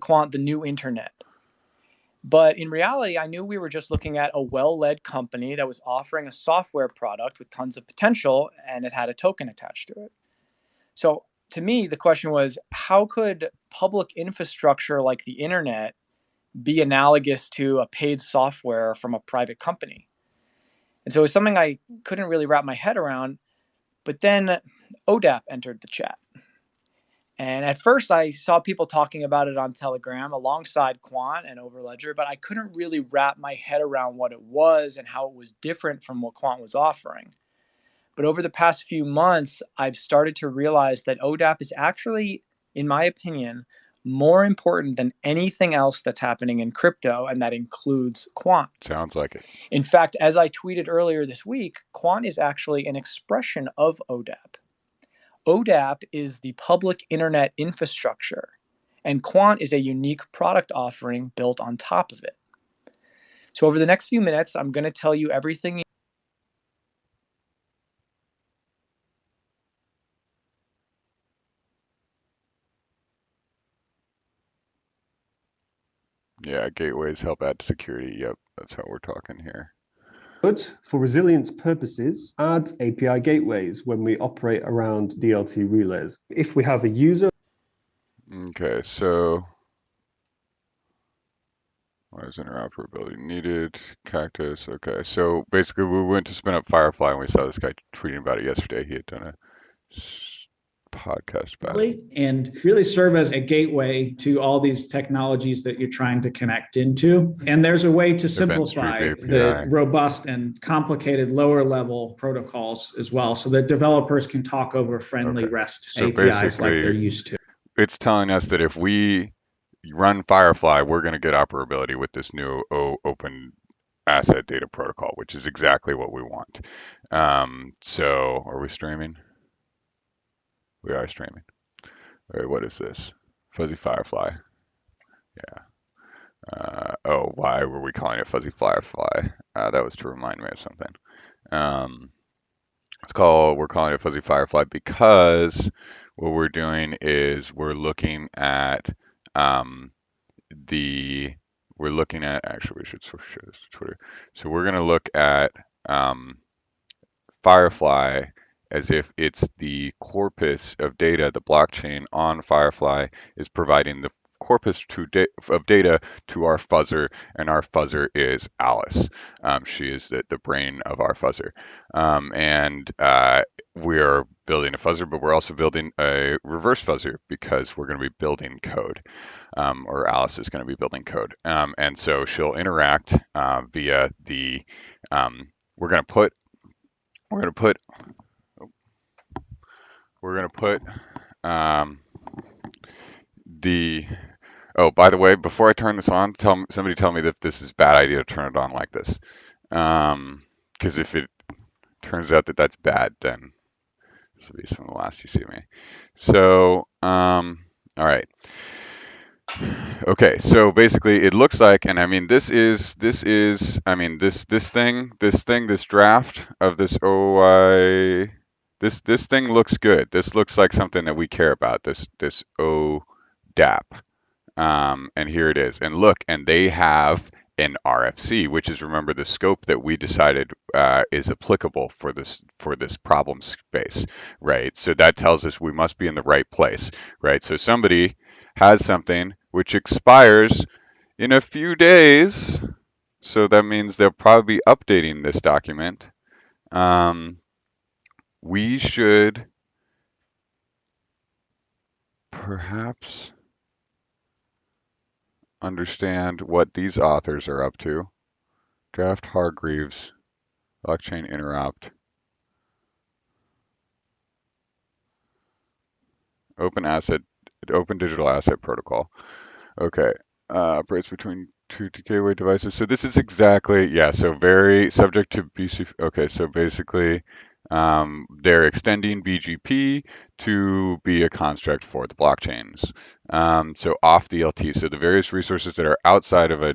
quant the new internet. But in reality, I knew we were just looking at a well-led company that was offering a software product with tons of potential, and it had a token attached to it. So to me, the question was, how could public infrastructure like the internet be analogous to a paid software from a private company? And so it was something I couldn't really wrap my head around. But then Odap entered the chat. And at first, I saw people talking about it on Telegram alongside Quant and Overledger, but I couldn't really wrap my head around what it was and how it was different from what Quant was offering. But over the past few months, I've started to realize that Odap is actually, in my opinion, more important than anything else that's happening in crypto, and that includes Quant. Sounds like it. In fact, as I tweeted earlier this week, Quant is actually an expression of Odap. Odap is the public internet infrastructure, and Quant is a unique product offering built on top of it. So over the next few minutes, I'm going to tell you everything. Yeah, gateways help add security. Yep, that's how we're talking here. But for resilience purposes, add API gateways when we operate around DLT relays. If we have a user. Okay, so why is interoperability needed? Cactus. Okay, so basically we went to spin up Firefly and we saw this guy tweeting about it yesterday. He had done a podcast about it. And really serve as a gateway to all these technologies that you're trying to connect into. And there's a way to simplify the robust and complicated lower level protocols as well, so that developers can talk over friendly REST APIs like they're used to. It's telling us that if we run Firefly, we're going to get operability with this new open asset data protocol, which is exactly what we want. So are we streaming? We are streaming. All right, what is this? Fuzzy Firefly. Yeah. Oh, why were we calling it Fuzzy Firefly? That was to remind me of something. We're calling it Fuzzy Firefly because what we're doing is we're looking at actually we should switch this to Twitter. So we're going to look at Firefly as if it's the corpus of data. The blockchain on Firefly is providing the corpus of data to our fuzzer, and our fuzzer is Alice. She is the brain of our fuzzer. And we're building a fuzzer, but we're also building a reverse fuzzer because we're going to be building code, or Alice is going to be building code. And so she'll interact via the, we're going to put oh, by the way, before I turn this on, somebody tell me that this is a bad idea to turn it on like this. Because if it turns out that that's bad, then this will be some of the last you see of me. So, all right. Okay, so basically it looks like, and I mean, this draft of this OI, this thing looks good. This looks like something that we care about, this ODAP. And here it is. And look, and they have an RFC, which is, remember, the scope that we decided is applicable for this problem space, right? So that tells us we must be in the right place, right? So somebody has something which expires in a few days, so that means they'll probably be updating this document. We should perhaps understand what these authors are up to. Draft Hargreaves, blockchain interopt, open digital asset protocol. Okay, operates between two gateway devices. So this is exactly, yeah, so very subject to BC. Okay, so basically they're extending BGP to be a construct for the blockchains. So off the DLT, so the various resources that are outside of a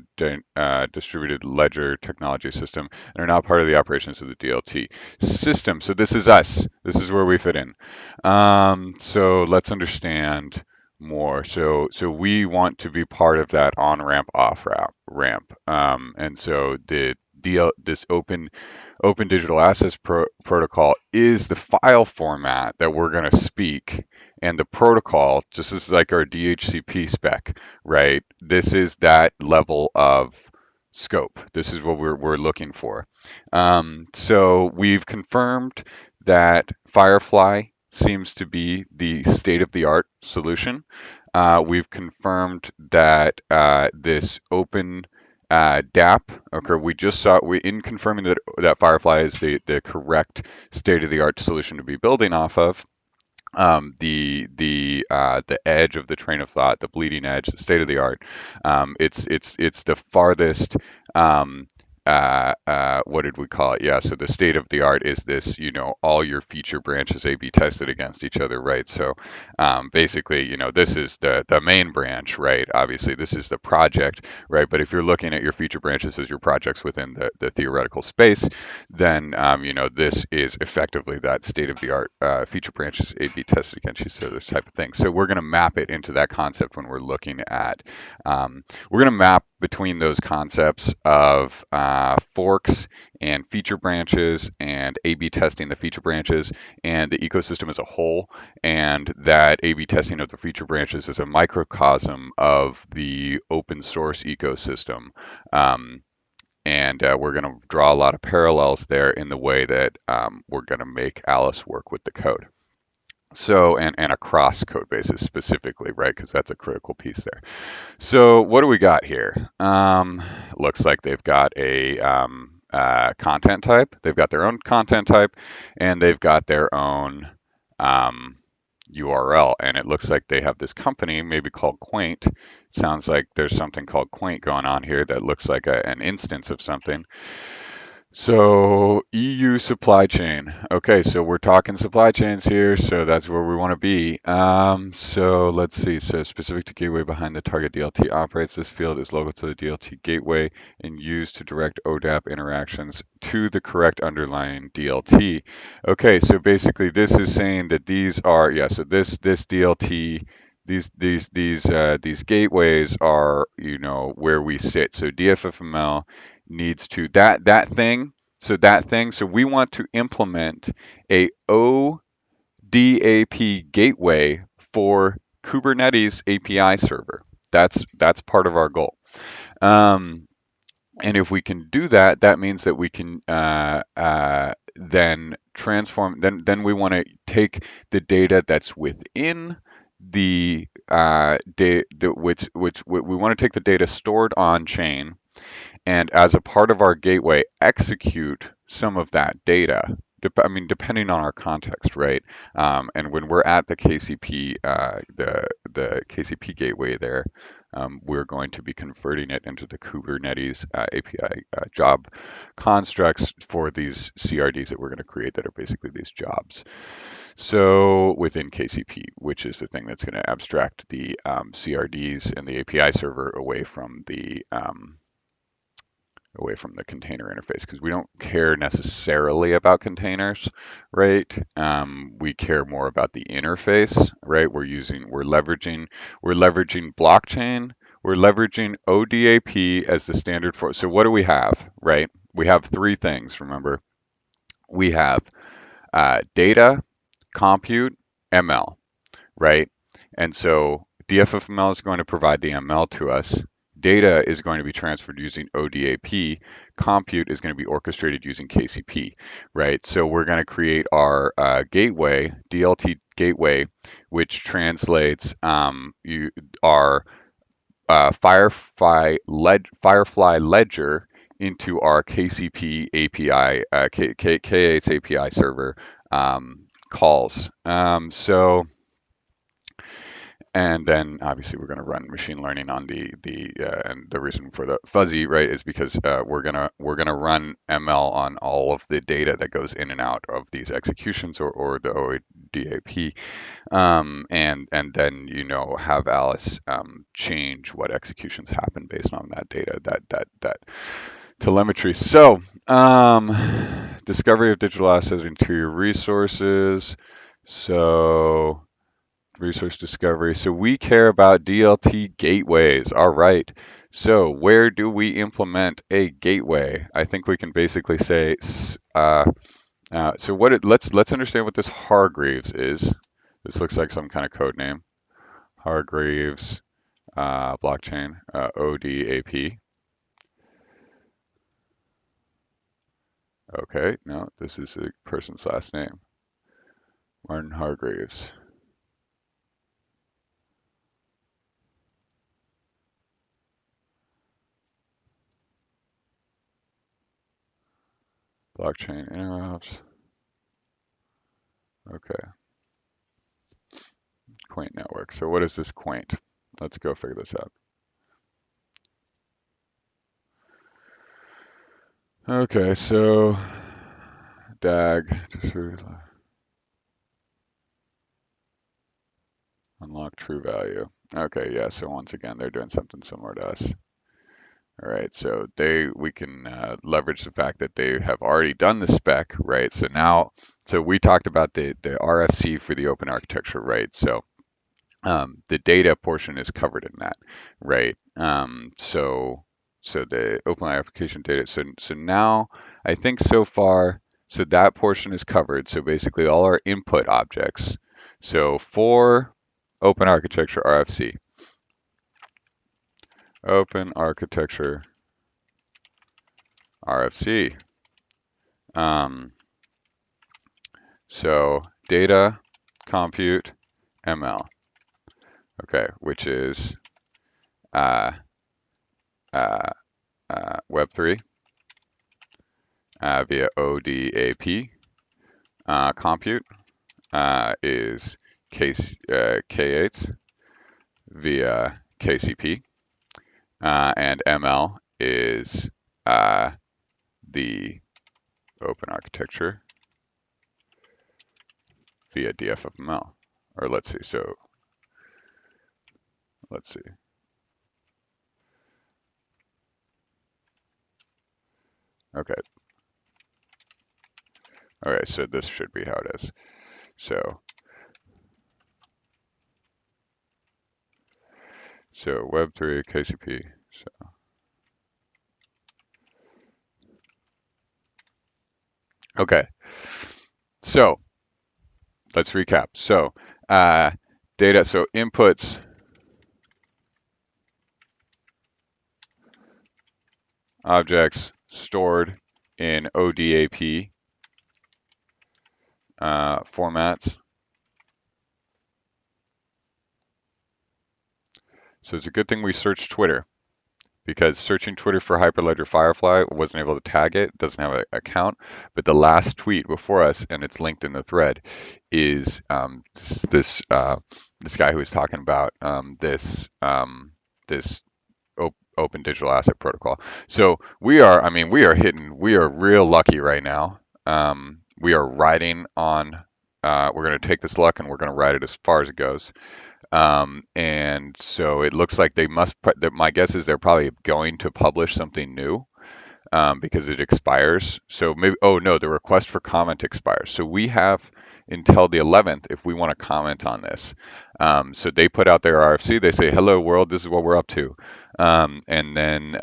distributed ledger technology system and are not part of the operations of the DLT system. So this is us. This is where we fit in. So let's understand more. So we want to be part of that on ramp, off ramp. And so this open digital access protocol is the file format that we're going to speak, and the protocol just is like our DHCP spec, right? This is that level of scope. This is what we're looking for. So we've confirmed that Firefly seems to be the state-of-the-art solution. We've confirmed that this open DAP, okay, we just saw in confirming that Firefly is the correct state-of-the-art solution to be building off of. The edge of the train of thought, the bleeding edge, the state of the art. It's the farthest. What did we call it? Yeah, so the state of the art is this, all your feature branches A/B tested against each other, right? So basically, this is the main branch, right? Obviously, this is the project, right? But if you're looking at your feature branches as your projects within the theoretical space, then this is effectively that state of the art feature branches A/B tested against each other type of thing. So we're going to map it into that concept when we're looking at. We're going to map between those concepts of forks and feature branches and A/B testing the feature branches and the ecosystem as a whole, and that A/B testing of the feature branches is a microcosm of the open source ecosystem. And we're going to draw a lot of parallels there in the way that we're going to make Alice work with the code. So, and across code bases specifically, right? Because that's a critical piece there. So what do we got here? Looks like they've got a content type. They've got their own content type, and they've got their own URL. And it looks like they have this company, maybe called Quaint. Sounds like there's something called Quaint going on here that looks like an instance of something. So EU supply chain. Okay, so we're talking supply chains here, so that's where we want to be. So let's see. So specific to gateway behind the target DLT operates. This field is local to the DLT gateway and used to direct Odap interactions to the correct underlying DLT. Okay, so basically this is saying that these are, yeah, so this DLT, these gateways are, where we sit. So DFFML needs to that thing. So we want to implement a ODAP gateway for Kubernetes API server. That's part of our goal. And if we can do that, that means that we can then transform. Then we want to take the data that's within the which we want to take the data stored on chain, and as a part of our gateway, execute some of that data. Depending on our context, right? And when we're at the KCP, the KCP gateway there, we're going to be converting it into the Kubernetes API job constructs for these CRDs that we're going to create that are basically these jobs. So within KCP, which is the thing that's going to abstract the CRDs and the API server away from the container interface, because we don't care necessarily about containers, right? We care more about the interface, right? We're leveraging blockchain. We're leveraging ODAP as the standard for. So what do we have, right? We have three things. Remember, we have data, compute, ML, right? And so DFFML is going to provide the ML to us. Data is going to be transferred using ODAP. Compute is going to be orchestrated using KCP, right? So we're going to create our gateway, DLT gateway, which translates our Firefly ledger into our KCP API, K8's API server calls. And then obviously we're going to run machine learning on and the reason for the fuzzy, right, is because we're gonna run ML on all of the data that goes in and out of these executions or the ODAP, and then have Alice change what executions happen based on that data, that telemetry. So discovery of digital assets, interior resources. So Resource discovery. So we care about DLT gateways. All right. So where do we implement a gateway? I think we can basically say, so let's understand what this Hargreaves is. This looks like some kind of code name. Hargreaves blockchain, ODAP. Okay, no, this is a person's last name. Martin Hargreaves. Blockchain interops. Okay. Quaint network. So what is this Quaint? Let's go figure this out. Okay, so DAG, unlock true value. Okay, yeah, so once again, they're doing something similar to us. All right, so we can leverage the fact that they have already done the spec, right? So now, so we talked about the RFC for the open architecture, right? So the data portion is covered in that, right? So the open application data. So now I think so far, so that portion is covered. So basically all our input objects. So for open architecture RFC, open architecture RFC. So data, compute, ML. Okay, which is Web3 via ODAP. Compute is K8 via KCP. And ML is the open architecture via DFFML. Or let's see, so let's see. Okay. Okay, so this should be how it is. So Web3 KCP. So okay. So let's recap. So data, so inputs objects stored in ODAP formats. So it's a good thing we searched Twitter, because searching Twitter for Hyperledger Firefly wasn't able to tag it, doesn't have an account. But the last tweet before us, and it's linked in the thread, is this guy who was talking about this open digital asset protocol. So we are real lucky right now. We are riding on. We're going to take this luck and we're going to ride it as far as it goes. And so it looks like my guess is they're probably going to publish something new because it expires. So maybe, oh no, the request for comment expires. So we have until the 11th if we want to comment on this. So they put out their RFC. They say, hello world, this is what we're up to. And then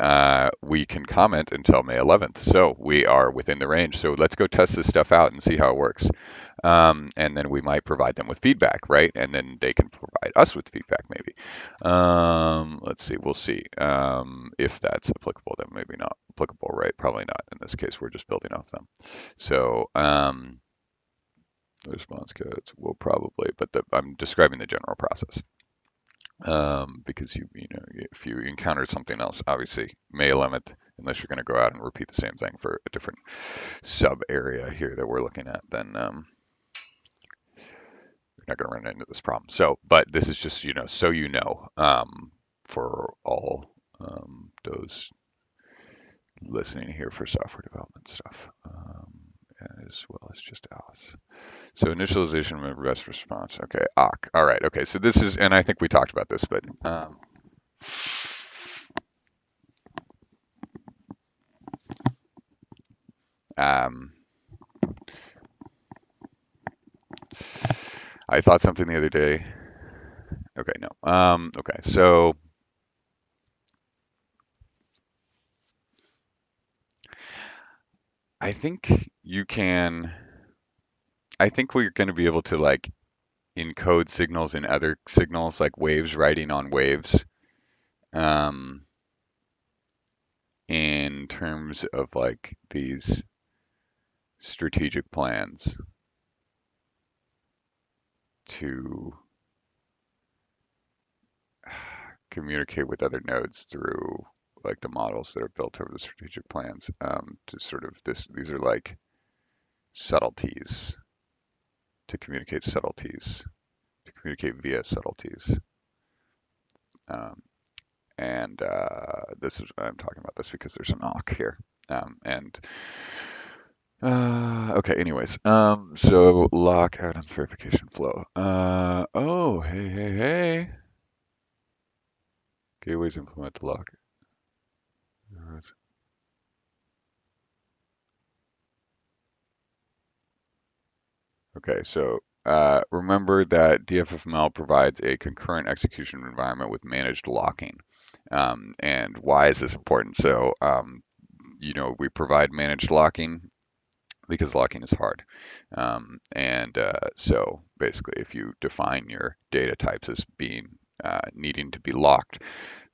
we can comment until May 11th. So we are within the range. So let's go test this stuff out and see how it works. And then we might provide them with feedback, right? And then they can provide us with feedback, maybe. Let's see, we'll see if that's applicable. Then maybe not applicable, right? Probably not. In this case, we're just building off them. So the response codes will probably, but I'm describing the general process. Because you know, if you encounter something else, obviously May 11th, unless you're going to go out and repeat the same thing for a different sub area here that we're looking at, then not going to run into this problem. So, but this is just, you know, so you know, for all those listening here for software development stuff, as well as just Alice. So initialization of best response. Okay, awk. All right. Okay. So this is, and I think we talked about this, but I thought something the other day Okay, no. Okay, so I think you can. I think we're going to be able to like encode signals in other signals, like waves riding on waves, um, in terms of like these strategic plans to communicate with other nodes through like the models that are built over the strategic plans, to sort of these are like subtleties to communicate subtleties to communicate via subtleties. Um, and this is I'm talking about this because there's an awk here. And okay, anyways, so lock evidence verification flow. Oh, hey. Gateways implement the lock. Okay, so remember that DFFML provides a concurrent execution environment with managed locking. And why is this important? So, we provide managed locking because locking is hard. So basically, if you define your data types as being needing to be locked,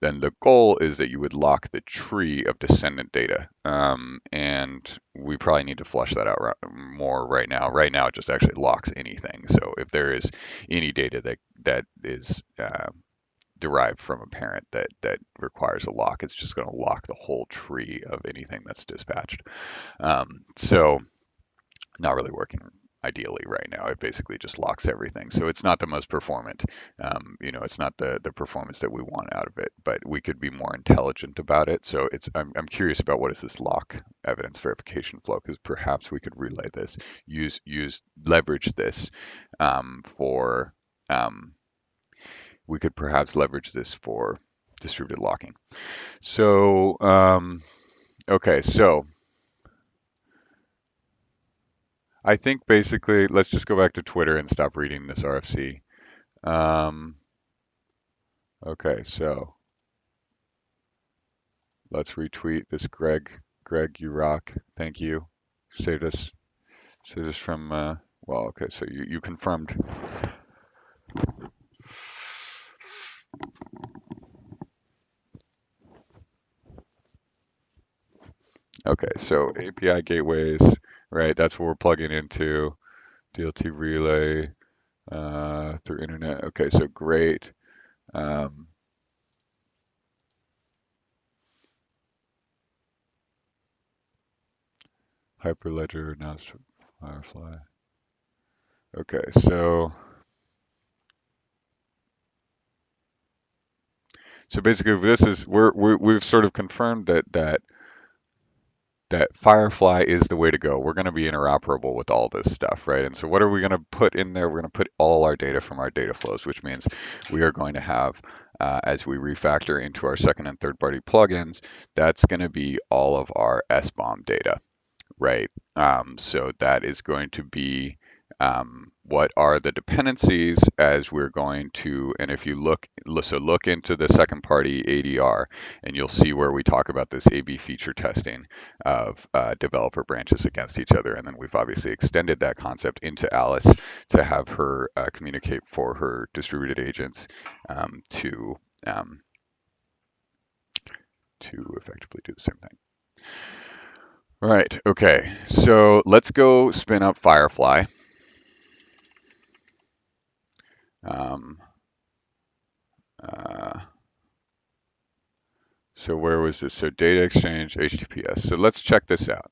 then the goal is that you would lock the tree of descendant data. And we probably need to flesh that out more right now. Right now, it just actually locks anything. So if there is any data that is derived from a parent that requires a lock, it's just going to lock the whole tree of anything that's dispatched. So not really working ideally right now. It basically just locks everything. So it's not the most performant. It's not the performance that we want out of it, but we could be more intelligent about it. So I'm curious about what is this lock evidence verification flow, because perhaps we could relay this, leverage this for we could perhaps leverage this for distributed locking. So okay, so I think basically, let's just go back to Twitter and stop reading this RFC. Okay, so let's retweet this Greg. Greg, you rock. Thank you. Saved us from, well, okay, so you confirmed. Okay, so API gateways, right? That's what we're plugging into. DLT relay through internet. Okay, so great. Hyperledger, now it's Firefly. Okay, so basically, this is we've sort of confirmed that Firefly is the way to go. We're going to be interoperable with all this stuff, right? And so what are we going to put in there? We're going to put all our data from our data flows, which means we are going to have, as we refactor into our second and third party plugins, that's going to be all of our SBOM data, right? So that is going to be what are the dependencies as we're going to, and if you look into the second party ADR, and you'll see where we talk about this A/B feature testing of developer branches against each other. And then we've obviously extended that concept into Alice to have her communicate for her distributed agents to effectively do the same thing. All right, okay, so let's go spin up Firefly. So where was this? So data exchange, HTTPS. So let's check this out.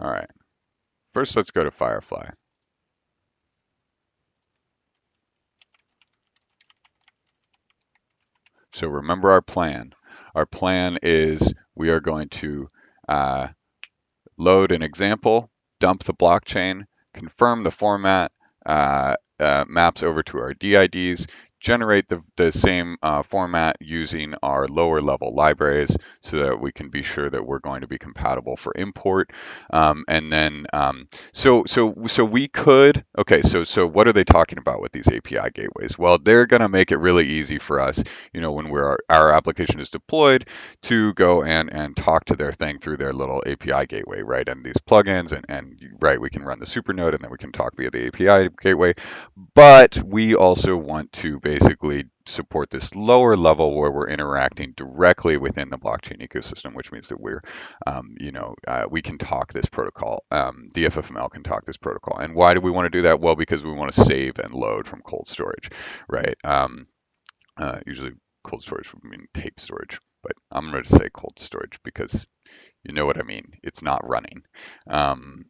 All right, first let's go to Firefly. So remember our plan. Our plan is we are going to load an example, dump the blockchain, confirm the format, maps over to our DIDs, generate the same format using our lower level libraries so that we can be sure that we're going to be compatible for import. And then, so we could, okay, so what are they talking about with these API gateways? Well, they're going to make it really easy for us, when our application is deployed, to go and talk to their thing through their little API gateway, right? And these plugins, and right, we can run the super node and then we can talk via the API gateway. But we also want to basically support this lower level where we're interacting directly within the blockchain ecosystem, which means that we can talk this protocol. The FFML can talk this protocol. And why do we want to do that? Well, because we want to save and load from cold storage, right? Usually cold storage would mean tape storage, but I'm going to say cold storage because you know what I mean. It's not running, and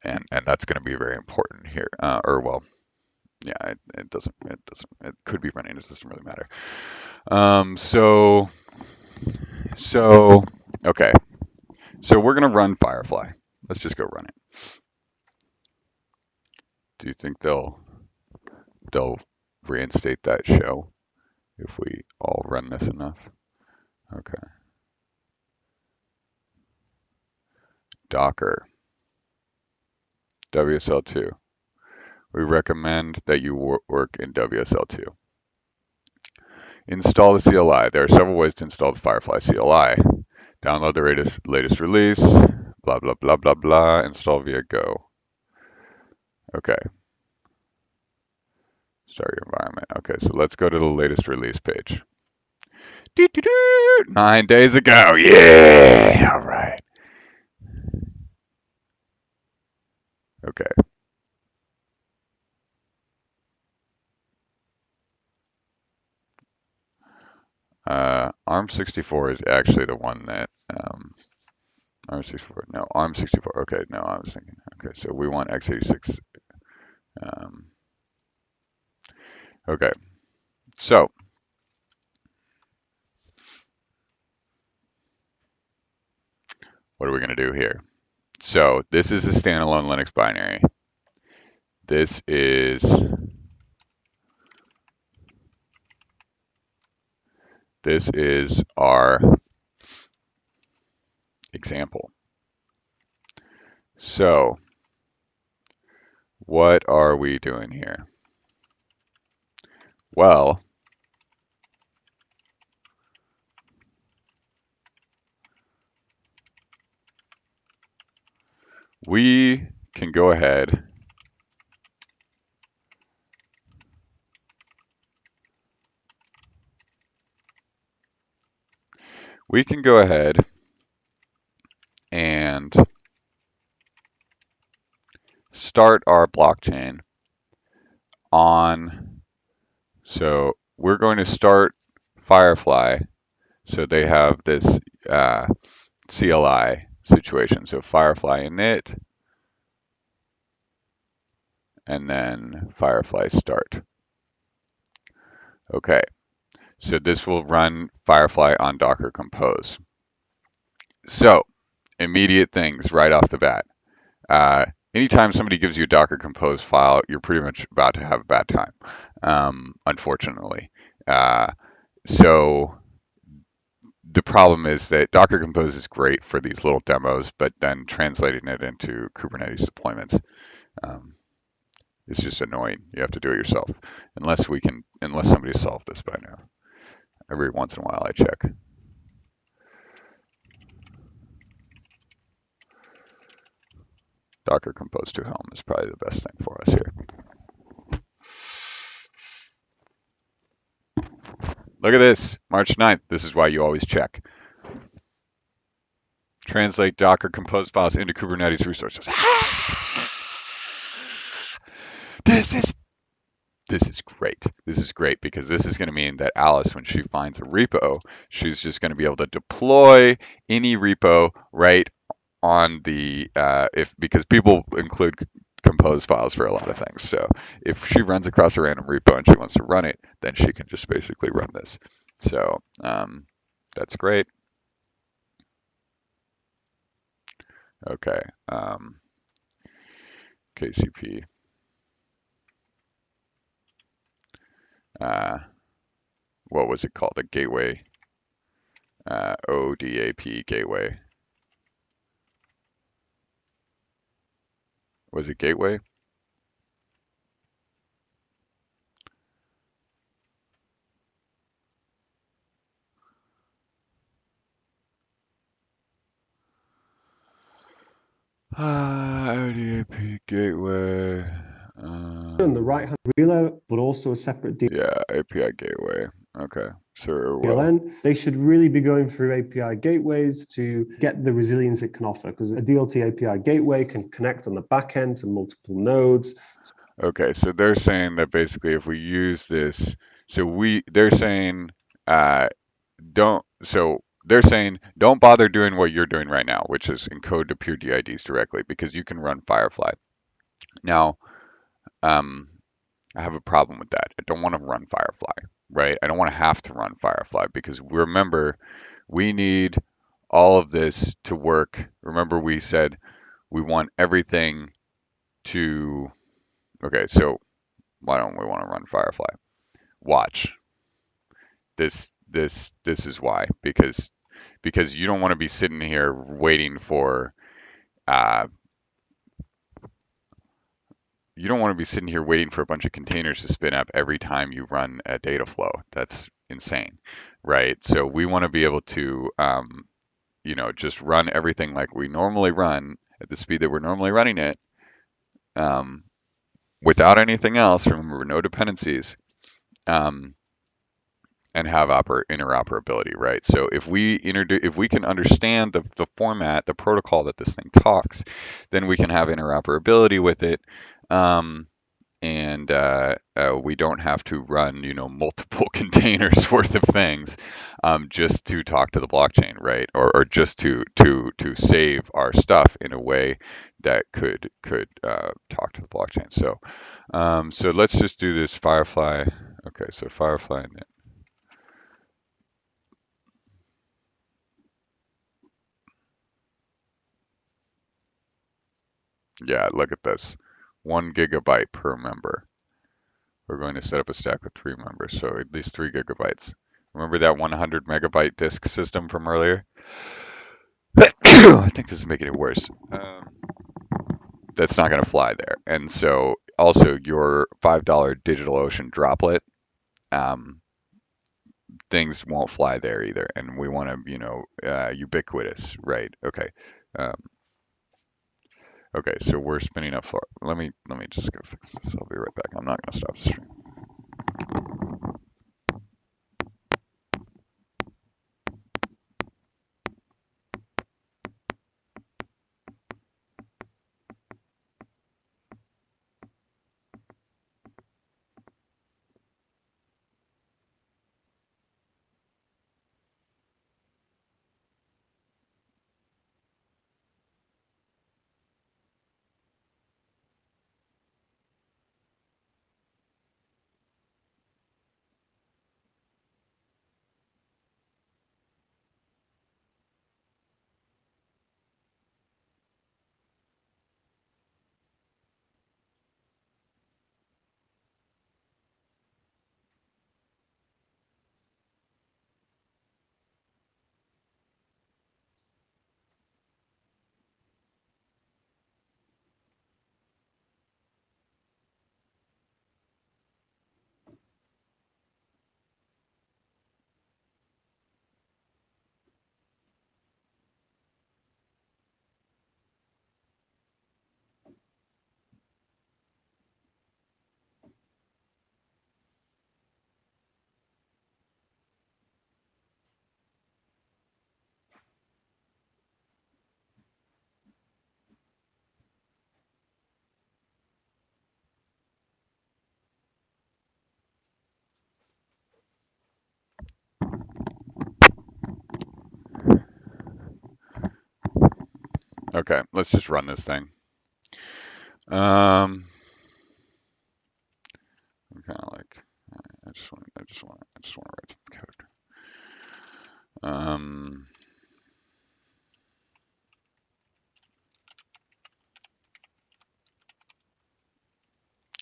that's going to be very important here. Yeah, it could be running. It doesn't really matter. Okay. So we're going to run Firefly. Let's just go run it. Do you think they'll reinstate that show if we all run this enough? Okay. Docker. WSL2. We recommend that you work in WSL2. Install the CLI. There are several ways to install the Firefly CLI. Download the latest release, blah, blah, blah, blah, blah. Install via Go. Okay. Start your environment. Okay, so let's go to the latest release page. 9 days ago. Yeah! All right. Okay. ARM64 is actually the one that ARM64. No, ARM64. Okay, no, I was thinking. Okay, so we want x86. Okay, so what are we going to do here? So this is a standalone Linux binary. This is our example. So what are we doing here? Well, we can go ahead and start our blockchain on, so we're going to start Firefly. So they have this CLI situation. So Firefly init, and then Firefly start. Okay, so this will run Firefly on Docker Compose. So immediate things right off the bat. Anytime somebody gives you a Docker Compose file, you're pretty much about to have a bad time, unfortunately. So the problem is that Docker Compose is great for these little demos, but then translating it into Kubernetes deployments is just annoying. You have to do it yourself, unless somebody solved this by now. Every once in a while, I check. Docker Compose to Helm is probably the best thing for us here. Look at this, March 9th. This is why you always check. Translate Docker Compose files into Kubernetes resources. This is great. This is great because this is going to mean that Alice, when she finds a repo, she's just going to be able to deploy any repo right on the because people include compose files for a lot of things. So if she runs across a random repo and she wants to run it, then she can just basically run this. So that's great. Okay. KCP. what was it called? A gateway, ODAP gateway. Was it gateway? ODAP gateway. On the right hand relay, but also a separate Yeah, API gateway. Okay, so DLN. They should really be going through API gateways to get the resilience it can offer, because a DLT API gateway can connect on the back end to multiple nodes. Okay, so they're saying that basically if we use this, they're saying they're saying don't bother doing what you're doing right now, which is encode to pure DIDs directly, because you can run Firefly. Now, I have a problem with that. I don't want to run Firefly, right? I don't want to have to run Firefly, because remember, we need all of this to work. Remember, we said we want everything to, okay, so why don't we want to run Firefly? Watch. This is why, because you don't want to be sitting here waiting for uh, you don't want to be sitting here waiting for a bunch of containers to spin up every time you run a data flow. That's insane, right? So we want to be able to just run everything like we normally run at the speed that we're normally running it, um, without anything else. Remember, no dependencies. Um, and have interoperability, right? So if we can understand the format, the protocol that this thing talks, then we can have interoperability with it, um, and we don't have to run multiple containers worth of things, just to talk to the blockchain, right? Or just to save our stuff in a way that could talk to the blockchain. So let's just do this Firefly. Okay, so Firefly. Yeah, look at this. 1 GB per member. We're going to set up a stack with 3 members, so at least 3 GB. Remember that 100 megabyte disk system from earlier? I think this is making it worse. That's not going to fly there. And so also your $5 DigitalOcean droplet, um, things won't fly there either. And we want to, ubiquitous, right? Okay. Um, okay, so we're spinning up. Let me just go fix this. I'll be right back. I'm not going to stop the stream. Okay, let's just run this thing. I'm kind of like, I just want to write some code.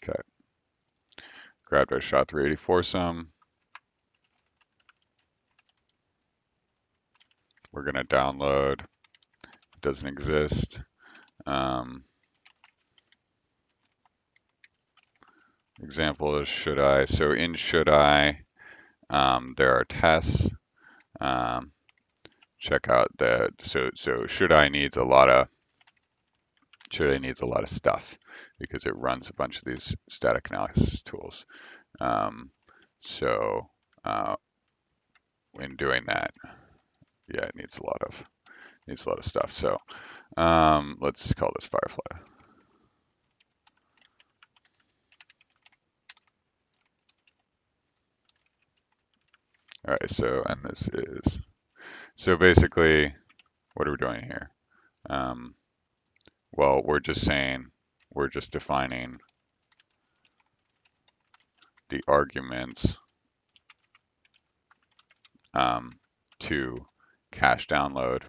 Okay. Grabbed our SHA-384 sum. going to download. It doesn't exist. Example is should I. So in should I, there are tests. Check out the so should I needs a lot of stuff because it runs a bunch of these static analysis tools. So in doing that, yeah, it needs a lot of stuff. So let's call this Firefly. All right, so and this is so basically what are we doing here? Well, we're just defining the arguments to cache download.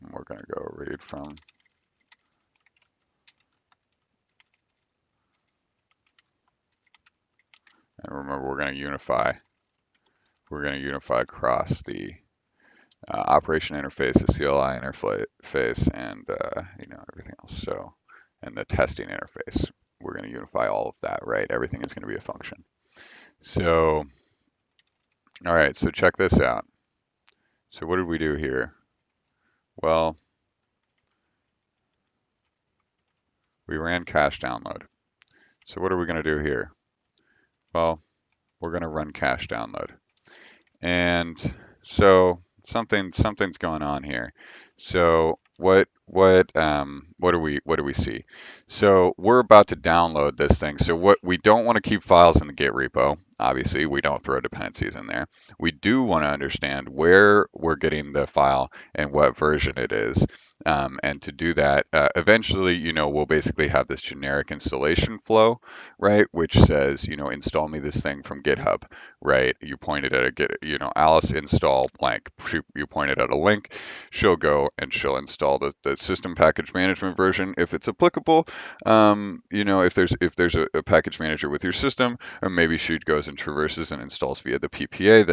And we're going to go read from. And remember, we're going to unify. We're going to unify across the operation interface, the CLI interface, and everything else. So, and the testing interface. We're going to unify all of that, right? Everything is going to be a function. So, all right. So check this out. So what did we do here? Well, we ran cache download. So what are we going to do here? Well, we're going to run cache download. And so something's going on here. So what do we see? So we're about to download this thing. So what we don't want to keep files in the Git repo. Obviously, we don't throw dependencies in there. We do want to understand where we're getting the file and what version it is. And to do that, eventually, we'll basically have this generic installation flow, right? Which says, install me this thing from GitHub, right? You pointed at a Git, Alice install blank. You pointed at a link. She'll go and she'll install the system package management version if it's applicable. If there's a package manager with your system, or maybe she goes and traverses and installs via the PPA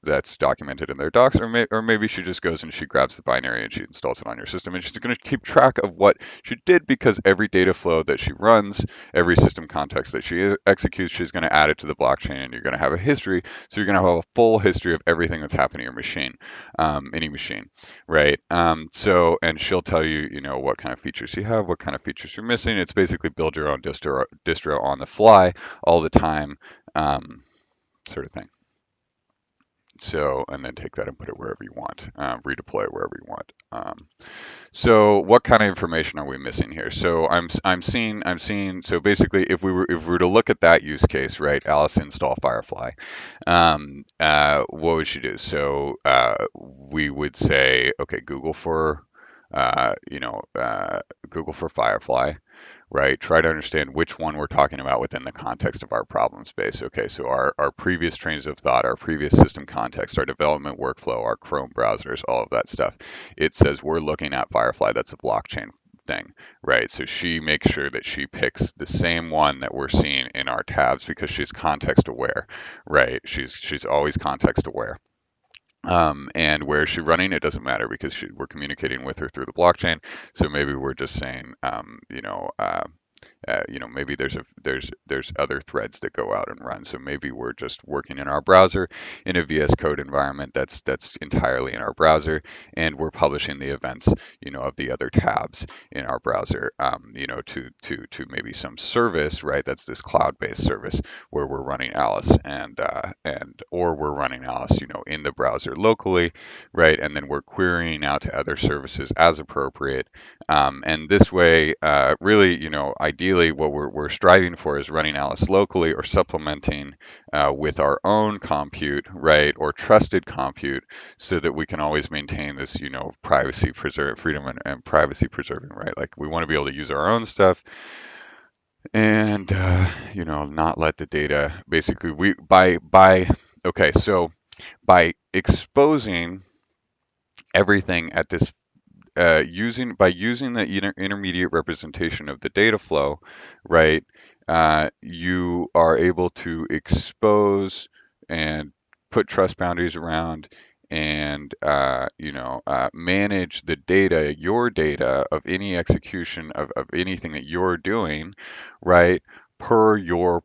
that's documented in their docs, or maybe she just goes and she grabs the binary and she installs it on your system, and she's going to keep track of what she did because every data flow that she runs, every system context that she executes, she's going to add it to the blockchain, and you're going to have a history. So you're going to have a full history of everything that's happened to your machine, any machine, right? And she'll tell you, what kind of features you have, what kind of features you're missing. It's basically build your own distro on the fly all the time, sort of thing. So, and then take that and put it wherever you want, redeploy it wherever you want. So what kind of information are we missing here? So I'm seeing. So basically, if we were to look at that use case, right? Alice install Firefly. What would she do? So we would say, okay, Google for Firefly, right? Try to understand which one we're talking about within the context of our problem space. Okay, so our previous trains of thought, our previous system context, our development workflow, our Chrome browsers, all of that stuff. It says we're looking at Firefly. That's a blockchain thing, right? So she makes sure that she picks the same one that we're seeing in our tabs because she's context aware, right? She's always context aware. And where is she running? It doesn't matter because we're communicating with her through the blockchain. So maybe we're just saying, maybe there's other threads that go out and run. So maybe we're just working in our browser in a VS Code environment that's entirely in our browser, and we're publishing the events, of the other tabs in our browser, to maybe some service, right? That's this cloud-based service where we're running Alice or we're running Alice, in the browser locally, right? And then we're querying out to other services as appropriate. And this way, really, ideally, what we're striving for is running Alice locally or supplementing with our own compute, right, or trusted compute, so that we can always maintain this, freedom and privacy preserving, right? Like we want to be able to use our own stuff, and not let the data. Basically, by exposing everything at this using the intermediate representation of the data flow, right? You are able to expose and put trust boundaries around and manage the data, your data of any execution of anything that you're doing, right, per your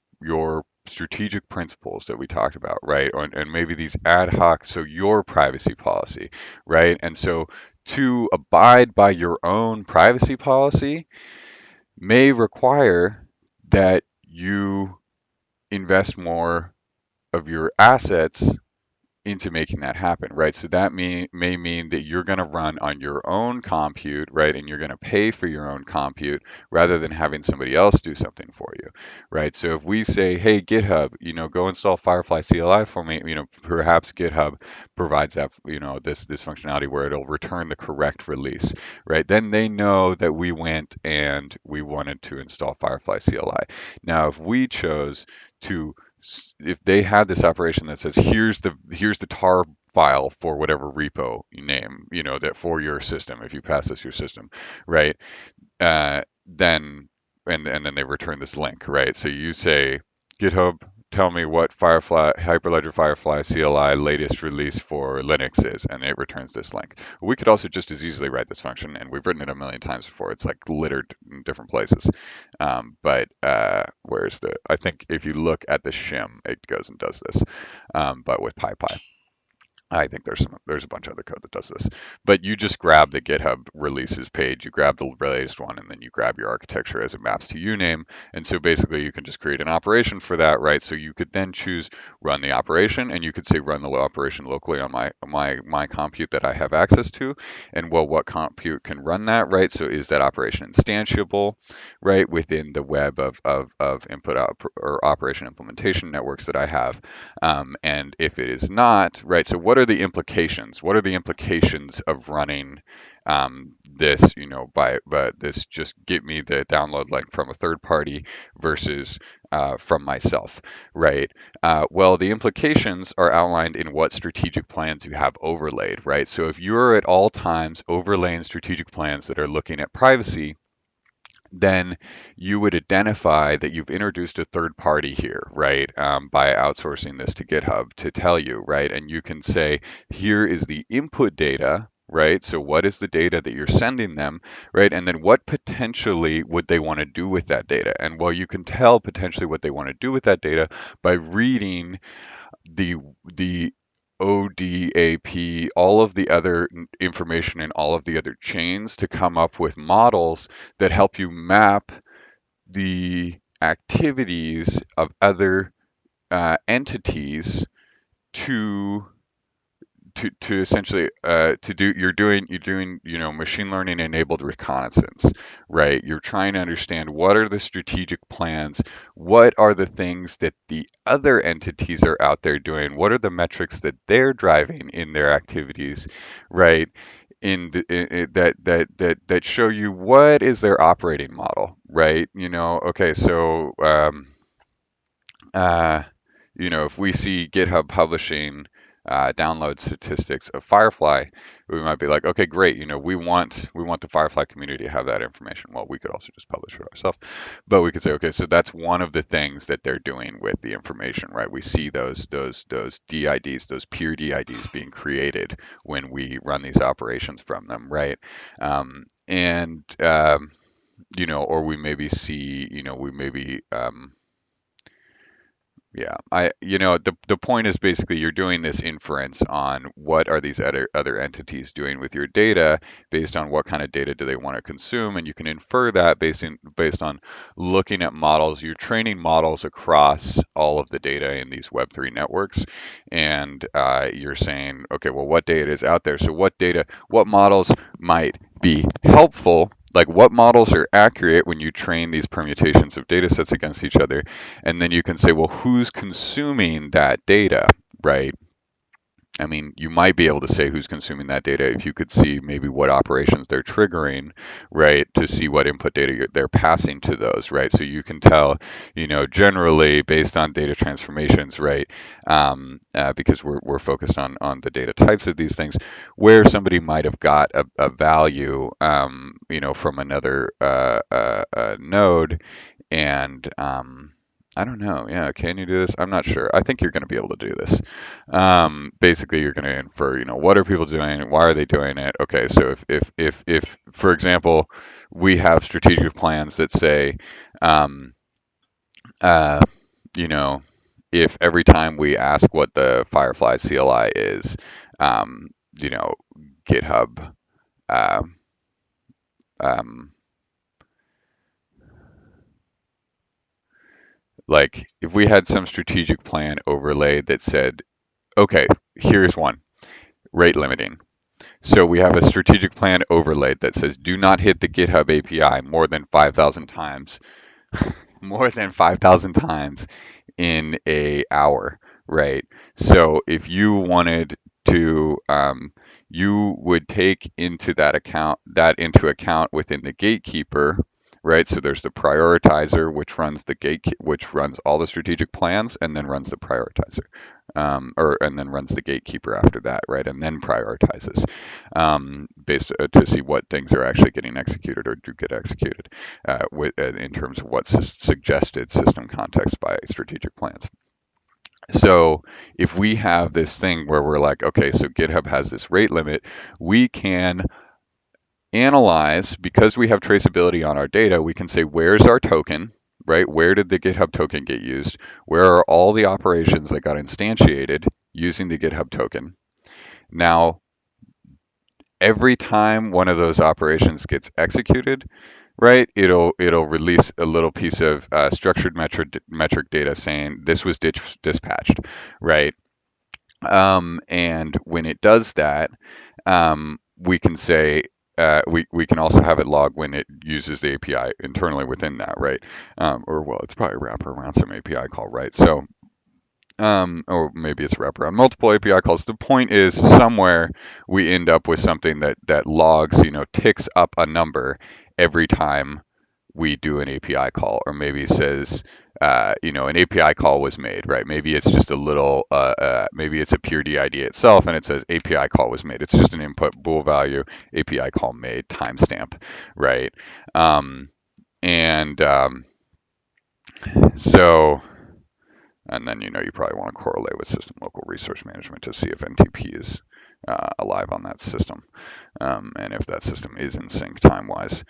strategic principles that we talked about, right? And maybe these ad hoc, so your privacy policy, right? And so to abide by your own privacy policy may require that you invest more of your assets into making that happen, right? So that may mean that you're going to run on your own compute, right? And you're going to pay for your own compute rather than having somebody else do something for you, right? So if we say, hey, GitHub, go install Firefly CLI for me, perhaps GitHub provides that, this functionality where it'll return the correct release, right? Then they know that we went and we wanted to install Firefly CLI. Now, if we chose to if they had this operation that says here's the tar file for whatever repo you name, that for your system, if you pass this your system, right? Then and then they return this link, right? So you say GitHub, tell me what Firefly Hyperledger Firefly CLI latest release for Linux is, and it returns this link. We could also just as easily write this function, and we've written it a million times before. It's like littered in different places. But where's the? I think if you look at the shim, it goes and does this. But with PiPi. I think there's a bunch of other code that does this, but you just grab the GitHub releases page, you grab the latest one, and then you grab your architecture as it maps to uname. And so basically, you can just create an operation for that, right? So you could then choose run the operation, and you could say run the operation locally on my compute that I have access to, and well, what compute can run that, right? So is that operation instantiable, right, within the web of input out or operation implementation networks that I have? And if it is not, right, so what are the implications? What are the implications of running this, by this just get me the download link from a third party versus from myself, right? Well, the implications are outlined in what strategic plans you have overlaid, right? So if you're at all times overlaying strategic plans that are looking at privacy, then you would identify that you've introduced a third party here, right? By outsourcing this to GitHub to tell you, right? And you can say, here is the input data, right? So what is the data that you're sending them, right? And then what potentially would they want to do with that data? And well, you can tell potentially what they want to do with that data by reading the the ODAP, all of the other information in all of the other chains to come up with models that help you map the activities of other entities to to essentially to do you're doing machine learning enabled reconnaissance, right? You're trying to understand what are the strategic plans, what are the things that the other entities are out there doing, what are the metrics that they're driving in their activities, right? That show you what is their operating model, right? Okay, so uh, if we see GitHub publishing download statistics of Firefly, we might be like, okay, great. We want the Firefly community to have that information. Well, we could also just publish it ourselves, but we could say, okay, so that's one of the things that they're doing with the information, right? We see those DIDs, those peer DIDs being created when we run these operations from them, right? And or we maybe see, we maybe yeah, the point is basically you're doing this inference on what are these other entities doing with your data based on what kind of data do they want to consume, and you can infer that based on looking at models. You're training models across all of the data in these Web3 networks, and you're saying, okay, well, what data is out there? So what models might be helpful? Like what models are accurate when you train these permutations of data sets against each other? And then you can say, well, who's consuming that data, right? I mean, you might be able to say who's consuming that data if you could see maybe what operations they're triggering, right, to see what input data they're passing to those, right? So you can tell, generally based on data transformations, right, because we're focused on the data types of these things, where somebody might have got a value, from another node, and I don't know. Yeah, can you do this? I'm not sure. I think you're going to be able to do this. Basically, you're going to infer, what are people doing? Why are they doing it? Okay, so if for example, we have strategic plans that say, um, uh, you know, if every time we ask what the Firefly CLI is, um, you know, GitHub, uh, um, like if we had some strategic plan overlaid that said, okay, here's one, rate limiting. So we have a strategic plan overlaid that says do not hit the GitHub API more than 5,000 times, more than 5,000 times in a hour, right? So if you wanted to, you would take into account within the gatekeeper, right? So there's the prioritizer, which runs which runs all the strategic plans, and then runs the prioritizer, and then runs the gatekeeper after that, right? And then prioritizes based to see what things are actually getting executed or do get executed in terms of what's suggested system context by strategic plans. So if we have this thing where we're like, okay, so GitHub has this rate limit, we can analyze, because we have traceability on our data, we can say, where's our token, right? Where did the GitHub token get used? Where are all the operations that got instantiated using the GitHub token? Now, every time one of those operations gets executed, right, it'll release a little piece of structured metric data saying this was dispatched, right? And when it does that, we can say we can also have it log when it uses the API internally within that, right? Or well, it's probably wrapper around some API call, right? So or maybe it's wrap around multiple API calls. The point is somewhere we end up with something that logs, ticks up a number every time we do an API call, or maybe says, an API call was made, right? Maybe it's just a little, maybe it's a pure DID itself, and it says API call was made. It's just an input bool value, API call made, timestamp, right? And so and then you probably want to correlate with system local resource management to see if NTP is alive on that system, and if that system is in sync time-wise.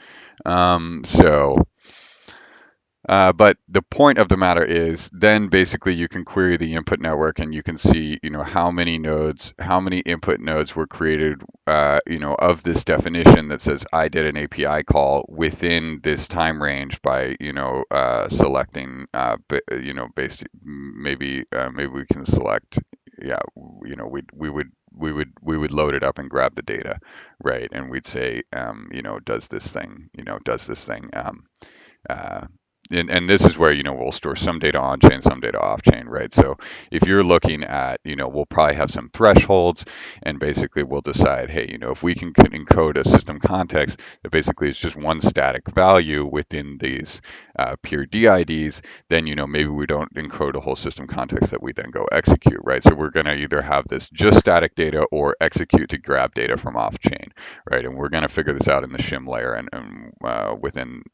But the point of the matter is then basically you can query the input network and you can see, how many input nodes were created, of this definition that says I did an API call within this time range by, selecting, maybe we can select, yeah, we would load it up and grab the data, right? And we'd say, does this thing, uh, and this is where we'll store some data on chain, some data off chain, right? So if you're looking at, we'll probably have some thresholds, and basically we'll decide, hey, if we can encode a system context that basically is just one static value within these pure DIDs, then maybe we don't encode a whole system context that we then go execute, right? So we're going to either have this just static data or execute to grab data from off chain, right? And we're going to figure this out in the shim layer and within,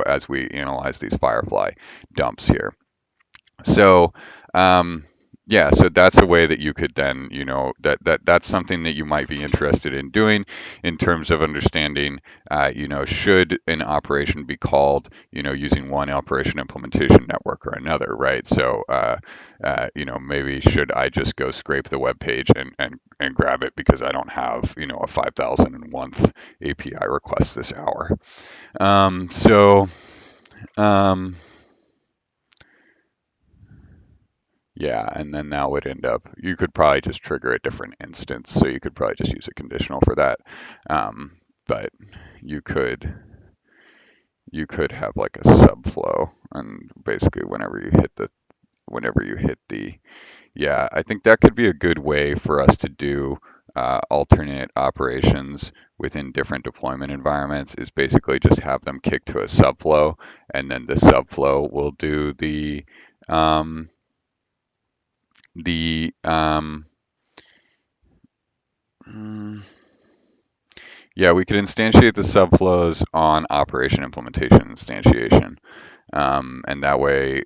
as we analyze these Firefly dumps here. So, yeah, so that's a way that you could then, that's something that you might be interested in doing in terms of understanding, should an operation be called, using one operation implementation network or another, right? So, maybe should I just go scrape the web page and grab it because I don't have, a 5,001th API request this hour. Um, Yeah, and then that would end up, you could probably just trigger a different instance, so you could probably just use a conditional for that. But you could have like a subflow, and basically whenever you hit the, yeah, I think that could be a good way for us to do alternate operations within different deployment environments, is basically just have them kick to a subflow, and then the subflow will do um, the Yeah, we could instantiate the subflows on operation implementation instantiation. And that way,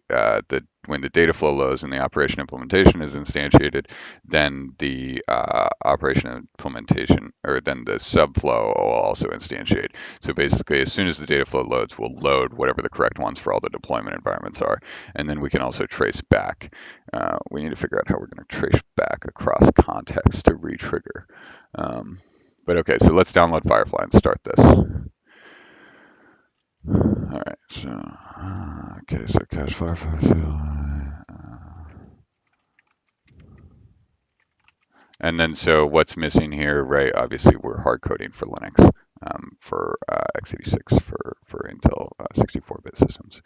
when the data flow loads and the operation implementation is instantiated, then the operation implementation, or then the subflow will also instantiate. So basically, as soon as the data flow loads, we'll load whatever the correct ones for all the deployment environments are. And then we can also trace back. We need to figure out how we're going to trace back across context to retrigger. But okay, so let's download Firefly and start this. All right, so okay, so cache Firefly CLI, and then so what's missing here, right? Obviously, we're hard coding for Linux, for x86 for Intel 64-bit systems.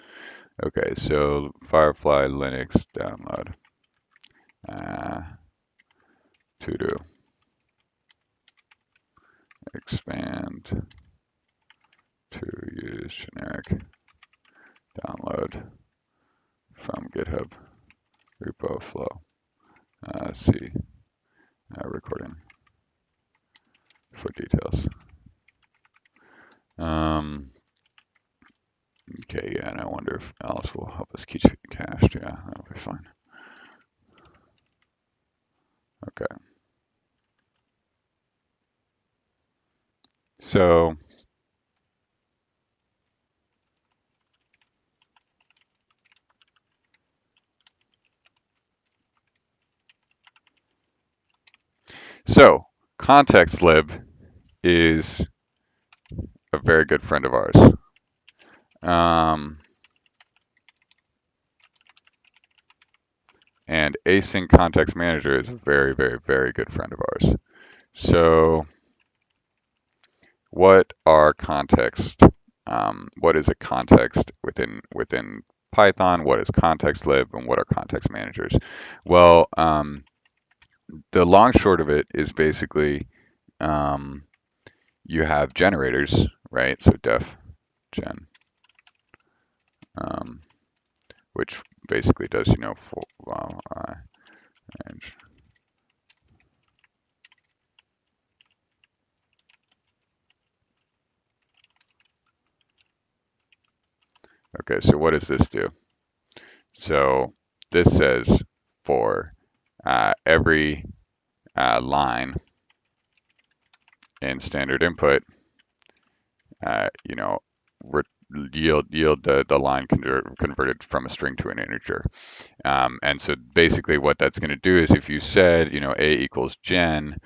Okay, so Firefly Linux download to do expand to use generic download from GitHub repo flow. C recording for details. Okay, yeah, and I wonder if Alice will help us keep it cached. Yeah, that'll be fine. Okay. So context lib is a very good friend of ours. And async context manager is a very, very, very good friend of ours. So what are context? What is a context within Python? What is context lib, and what are context managers? Well, the long short of it is basically you have generators, right? So def gen, which basically does, full range. Okay, so what does this do? So this says for every line in standard input, yield the line converted from a string to an integer. And so basically what that's going to do is if you said, a equals gen,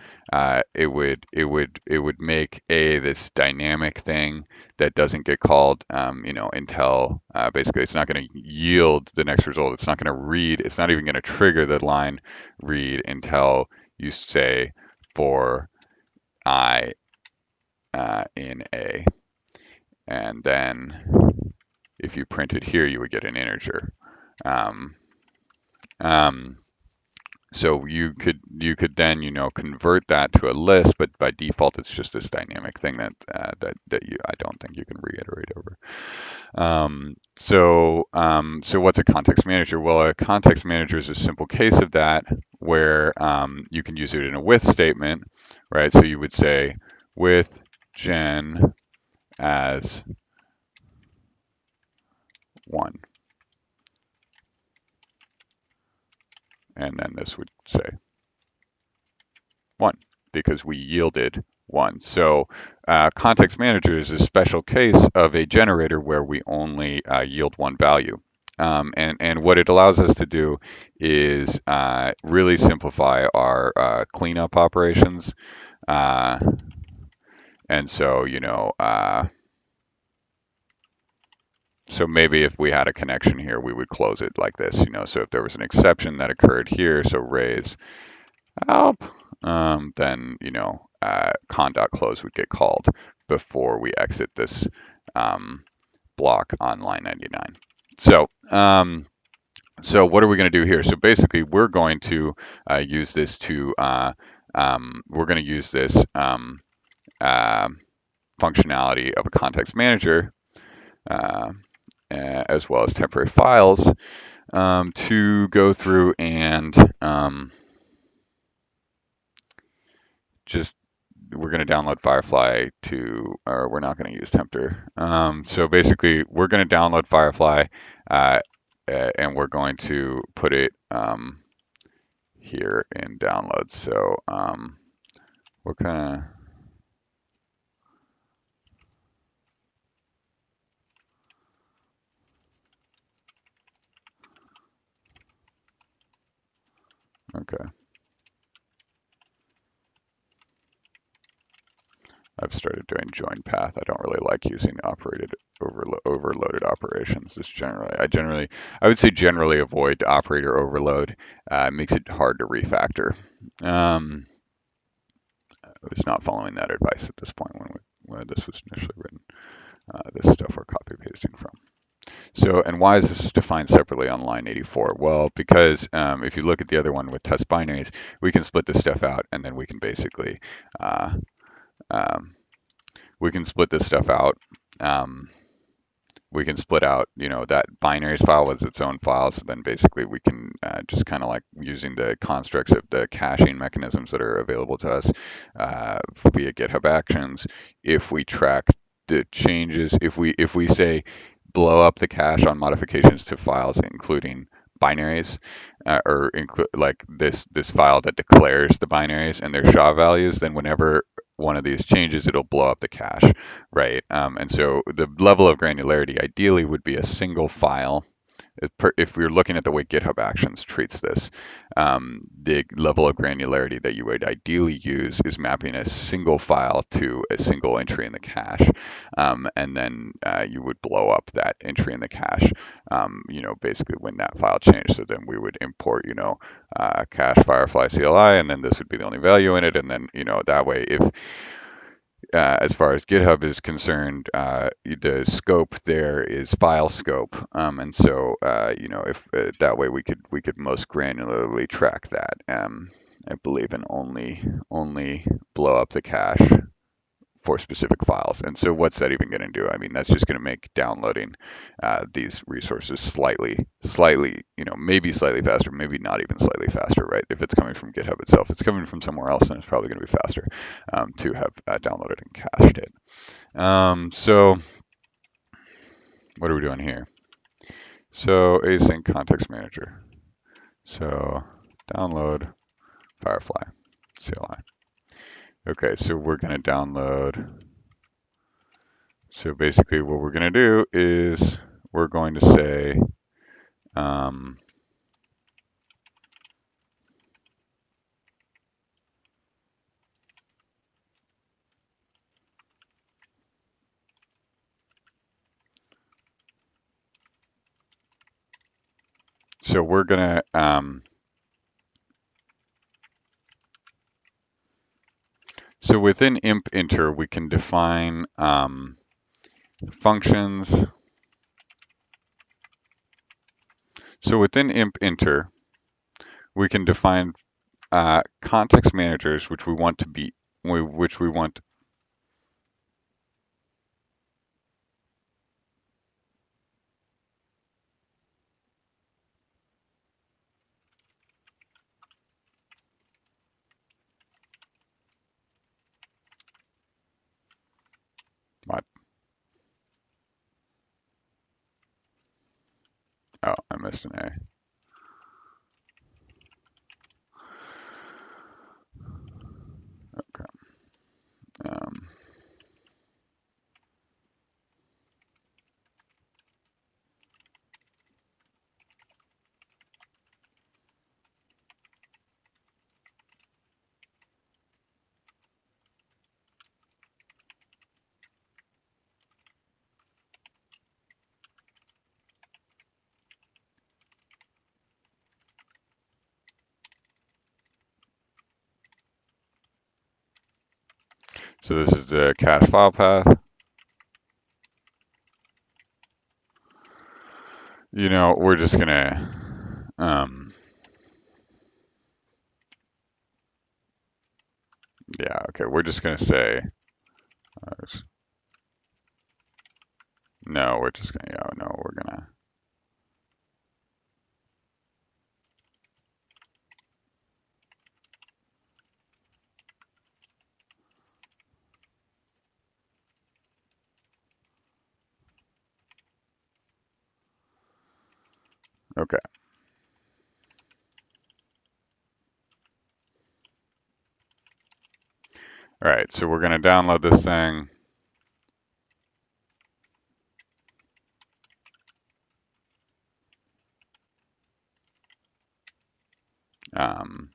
it would make a this dynamic thing that doesn't get called, until basically it's not going to yield the next result. It's not going to read. It's not even going to trigger the line read until you say for I in a. And then if you print it here, you would get an integer. So you could then convert that to a list, but by default it's just this dynamic thing that I don't think you can reiterate over. So what's a context manager? Well, a context manager is a simple case of that where you can use it in a with statement, right? So you would say with gen as 1. And then this would say 1 because we yielded 1. So context manager is a special case of a generator where we only yield 1 value. And what it allows us to do is really simplify our cleanup operations. And so, so maybe if we had a connection here, we would close it like this, so if there was an exception that occurred here, so raise help, then, con.close would get called before we exit this block on line 99. So, so what are we going to do here? So basically, we're going to use this to, functionality of a context manager, as well as temporary files, to go through and just download Firefly to, or we're not going to use Tempter. So basically, we're going to download Firefly, and we're going to put it here in downloads. So what kind of okay. I've started doing join path. I don't really like using overloaded operations. I would say generally avoid operator overload. It makes it hard to refactor. I was not following that advice at this point when this was initially written. This stuff we're copy pasting from. So, and why is this defined separately on line 84? Well, because if you look at the other one with test binaries, we can split this stuff out, and then we can basically split this stuff out. We can split out, that binaries file with its own file. So then basically we can just kind of like using the constructs of the caching mechanisms that are available to us via GitHub Actions. If we track the changes, if we say blow up the cache on modifications to files, including binaries, or like this file that declares the binaries and their SHA values, then whenever one of these changes, it'll blow up the cache, right? And so the level of granularity ideally would be a single file. If we're looking at the way GitHub Actions treats this, the level of granularity that you would ideally use is mapping a single file to a single entry in the cache, and then you would blow up that entry in the cache, basically when that file changed. So then we would import, cache Firefly CLI, and then this would be the only value in it, and then that way if as far as GitHub is concerned, the scope there is file scope, and so if that way we could most granularly track that. I believe, and only blow up the cache for specific files. And so what's that even going to do? I mean, that's just going to make downloading these resources slightly, maybe slightly faster, maybe not even slightly faster, right? If it's coming from GitHub itself, if it's coming from somewhere else, then it's probably going to be faster to have downloaded and cached it. So what are we doing here? So async context manager. So download Firefly CLI. Okay, so we're going to download. So basically what we're going to do is we're going to say, so we're going to, so within imp enter, we can define functions. So within imp enter, we can define context managers, which we want. What? Oh, I missed an A. Okay. So this is the cache file path. We're just gonna, yeah, okay, we're just gonna say, no, we're just gonna, yeah, no, we're gonna, Okay. All right, so we're going to download this thing. Um,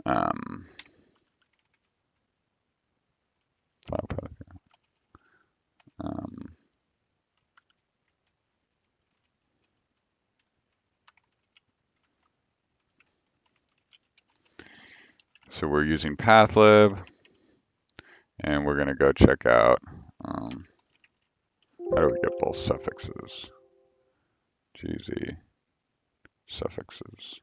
um, um, so we're using pathlib, and we're going to go check out how do we get both suffixes? GZ suffixes.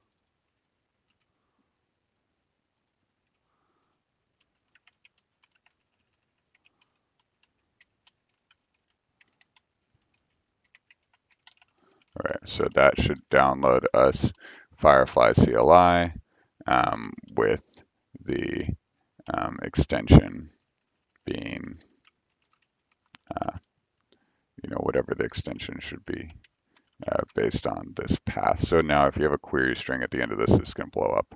All right, so that should download us Firefly CLI with the extension being, whatever the extension should be based on this path. So now if you have a query string at the end of this, it's going to blow up.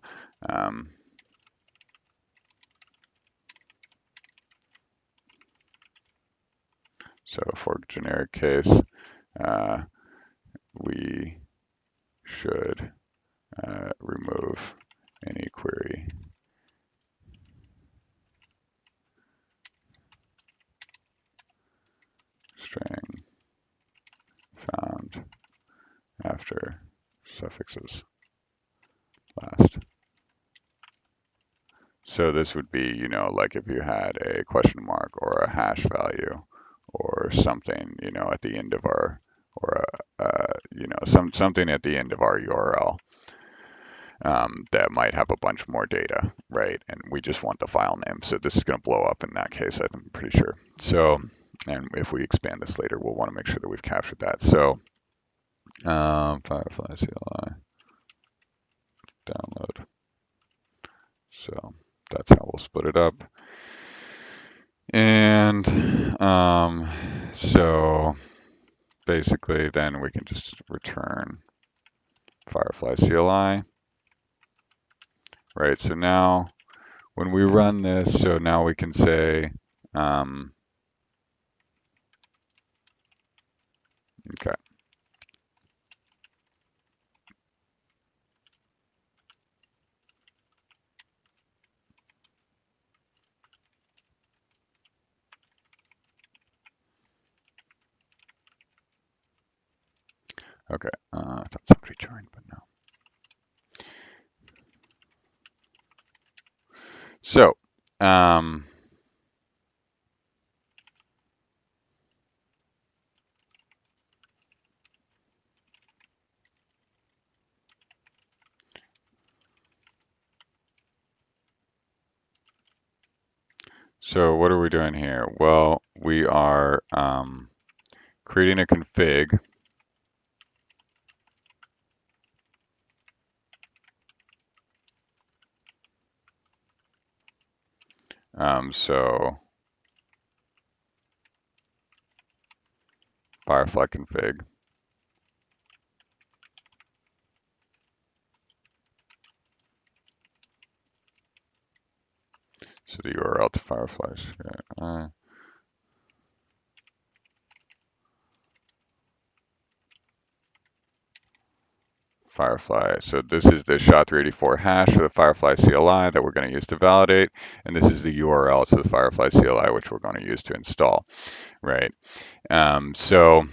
So for generic case, we should remove any query string found after suffixes last. So this would be, like if you had a question mark or a hash value or something, at the end of our, or something at the end of our URL that might have a bunch more data, right? And we just want the file name. So this is going to blow up in that case, I'm pretty sure. So, and if we expand this later, we'll want to make sure that we've captured that. So Firefly CLI download. So that's how we'll split it up. And so basically then we can just return Firefly CLI, right? So now when we run this, so now we can say, okay. Okay, I thought somebody joined, but no. So, so what are we doing here? Well, we are creating a config. So Firefly config. So the URL to Firefly. Firefly. So this is the SHA-384 hash for the Firefly CLI that we're going to use to validate, and this is the URL to the Firefly CLI which we're going to use to install, right? So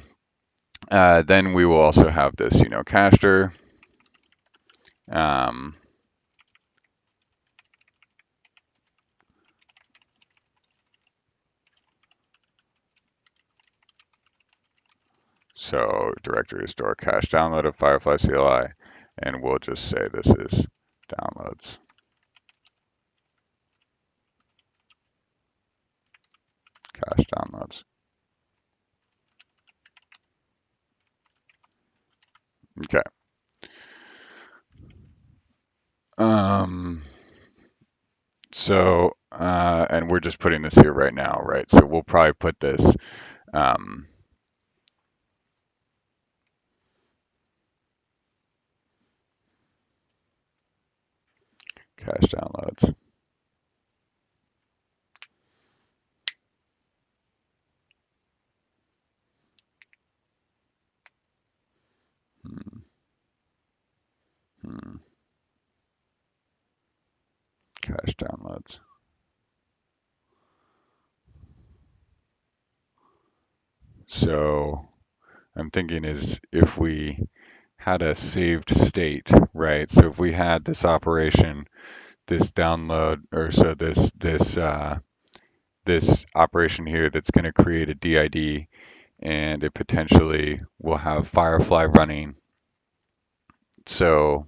then we will also have this, cacher. So directory store cache download of Firefly CLI, and we'll just say this is downloads. Cache downloads. Okay. So, and we're just putting this here right now, right? So we'll probably put this cache downloads. Hmm. Hmm. Cache downloads. So I'm thinking is if we had a saved state, right? So if we had this operation, this download, or so this operation here that's going to create a DID, and it potentially will have Firefly running. So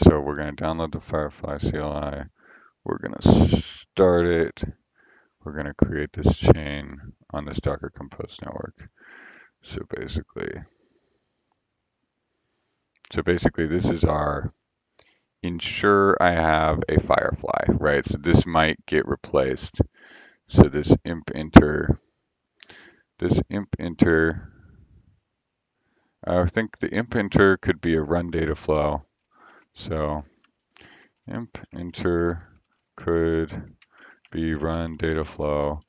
we're going to download the Firefly CLI. We're going to start it. We're going to create this chain on this Docker Compose network. So basically this is our ensure I have a Firefly, right? So this might get replaced. So this imp-enter, I think the imp-enter could be a run data flow. So imp-enter could be run data flow,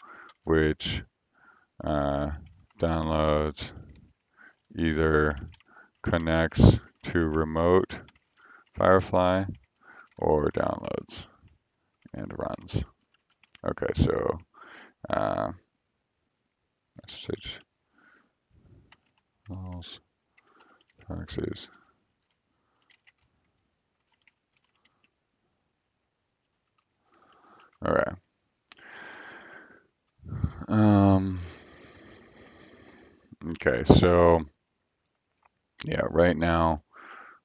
which downloads, either connects to remote Firefly or downloads and runs. Okay, so message proxies. All right. Okay, so yeah, right now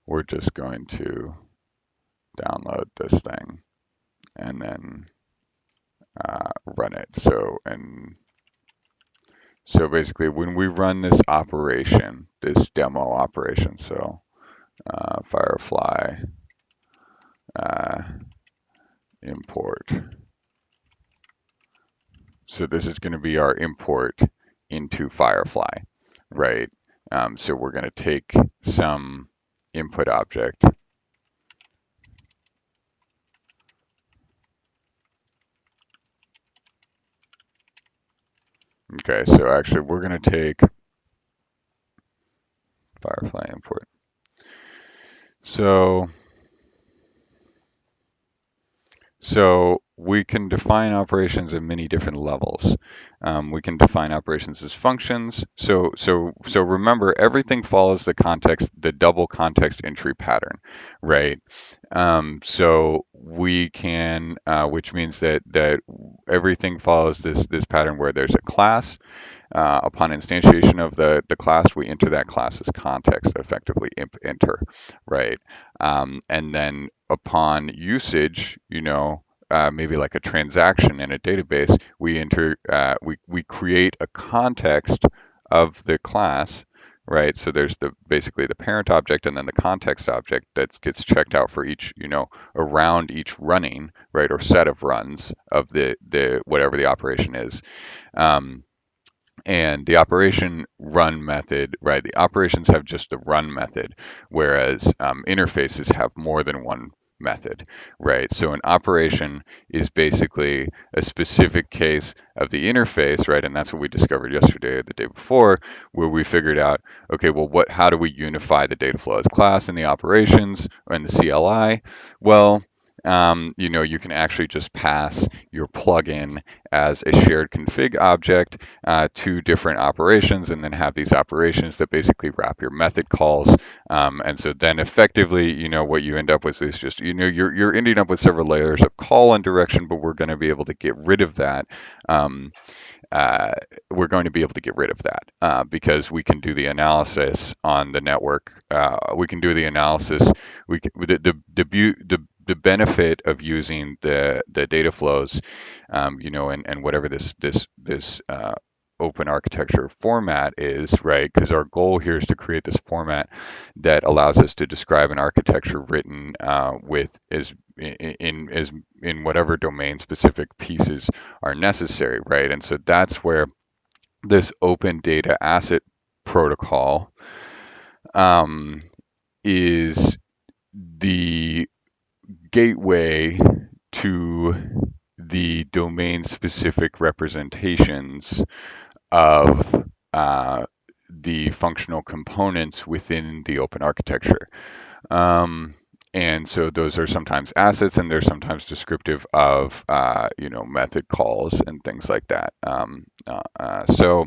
we're just going to download this thing and then run it. So basically when we run this operation, this demo operation, so Firefly import. So this is going to be our import into Firefly, right? So we're going to take some input object. Okay, so actually we're going to take Firefly import. So we can define operations at many different levels. We can define operations as functions. So remember, everything follows the context, the double context entry pattern, right? So we can, which means that everything follows this pattern where there's a class. Upon instantiation of the class, we enter that class's context, effectively enter, right? And then upon usage, maybe like a transaction in a database, we we create a context of the class, right? So there's basically the parent object and then the context object that gets checked out for each, around each running, right, or set of runs of the whatever the operation is. And the operation run method, right? The operations have just the run method, whereas interfaces have more than one method, right? So an operation is basically a specific case of the interface, right? And that's what we discovered yesterday or the day before, where we figured out, okay, well, how do we unify the data flow as class and the operations and the CLI? Well, you can actually just pass your plugin as a shared config object to different operations, and then have these operations that basically wrap your method calls. And so then effectively, what you end up with is just, you're ending up with several layers of call and direction, but we're going to be able to get rid of that. Because we can do the analysis on the network. We can do the analysis. The the benefit of using the data flows, and whatever this open architecture format is, right? Because our goal here is to create this format that allows us to describe an architecture written with in whatever domain specific pieces are necessary, right? And so that's where this open data asset protocol is the gateway to the domain specific representations of the functional components within the open architecture. And so those are sometimes assets, and they're sometimes descriptive of method calls and things like that. So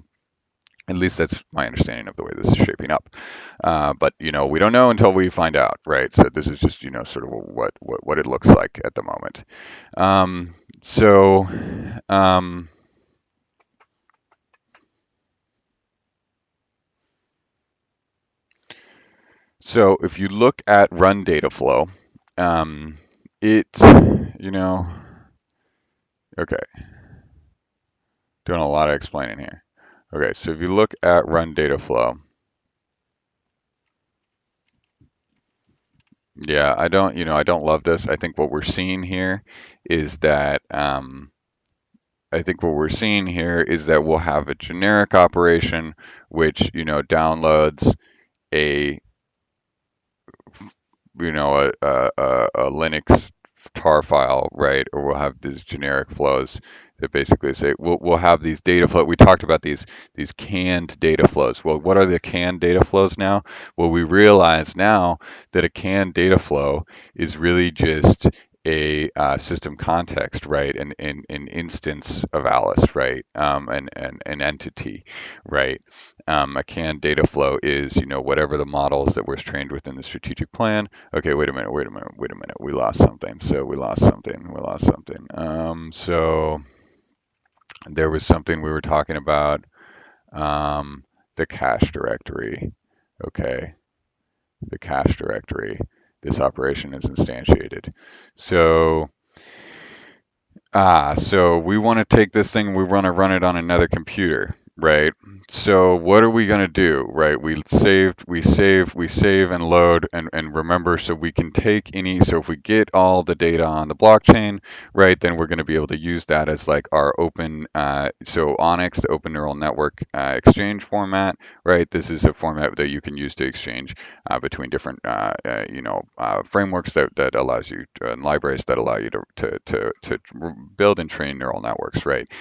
at least that's my understanding of the way this is shaping up. But we don't know until we find out, right? So this is just sort of what it looks like at the moment. So if you look at run data flow, okay, doing a lot of explaining here. Okay, so if you look at run data flow, yeah, I don't love this. I think what we're seeing here is that we'll have a generic operation which downloads a a Linux tar file, right? Or we'll have these generic flows that basically say we'll have these data flow. We talked about these canned data flows. Well, what are the canned data flows now? Well, we realize now that a canned data flow is really just a system context, right? An instance of Alice, right? An entity, right? A canned data flow is, whatever the models that were trained within the strategic plan. Okay, wait a minute. We lost something. So there was something we were talking about, the cache directory. Okay, the cache directory. This operation is instantiated. So we want to take this thing, we want to run it on another computer, right? So what are we going to do, right? We save and load and remember, so we can take so if we get all the data on the blockchain, right, then we're going to be able to use that as like our open, so Onyx, the open neural network exchange format, right? This is a format that you can use to exchange between different, frameworks that allows you and libraries that allow you to build and train neural networks, right?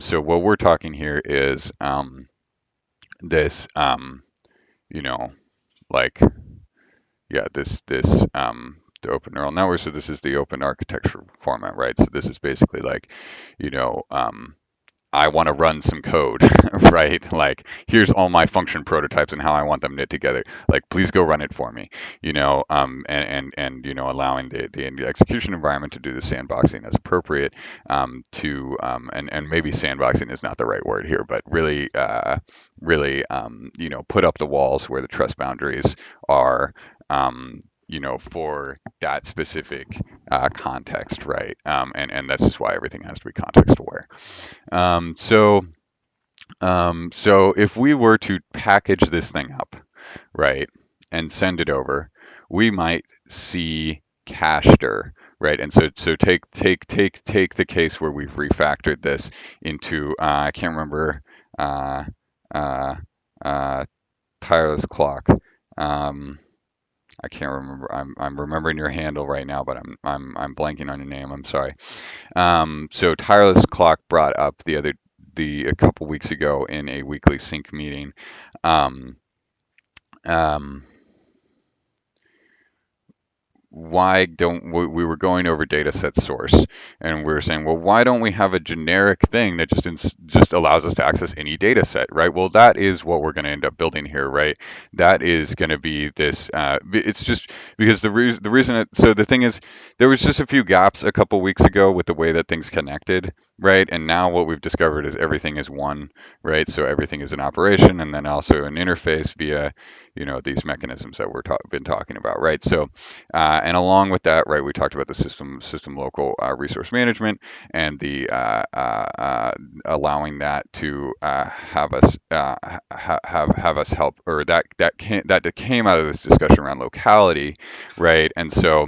So what we're talking here is this, like, yeah, the open neural network. So this is the open architecture format, right? So this is basically like, I want to run some code, right? Like, here's all my function prototypes and how I want them knit together. Like, please go run it for me, allowing the execution environment to do the sandboxing as appropriate. And maybe sandboxing is not the right word here, but really, put up the walls where the trust boundaries are. For that specific context, right? And that's just why everything has to be context aware. So if we were to package this thing up, right, and send it over, we might see caster, right? And so take the case where we've refactored this into I can't remember tireless clock. I can't remember. I'm remembering your handle right now, but I'm blanking on your name. I'm sorry. So tireless clock brought up a couple weeks ago in a weekly sync meeting. Why don't we were going over data set source, and we were saying, well, why don't we have a generic thing that just allows us to access any data set, right? Well, that is what we're going to end up building here, right? That is going to be this. It's just because the reason. So the thing is, there was just a few gaps a couple weeks ago with the way that things connected, right? And now what we've discovered is everything is one, right? So everything is an operation, and then also an interface via, these mechanisms that been talking about, right? So And along with that, right, we talked about the system local resource management and the allowing that to have us have us help, or that came out of this discussion around locality, right? And so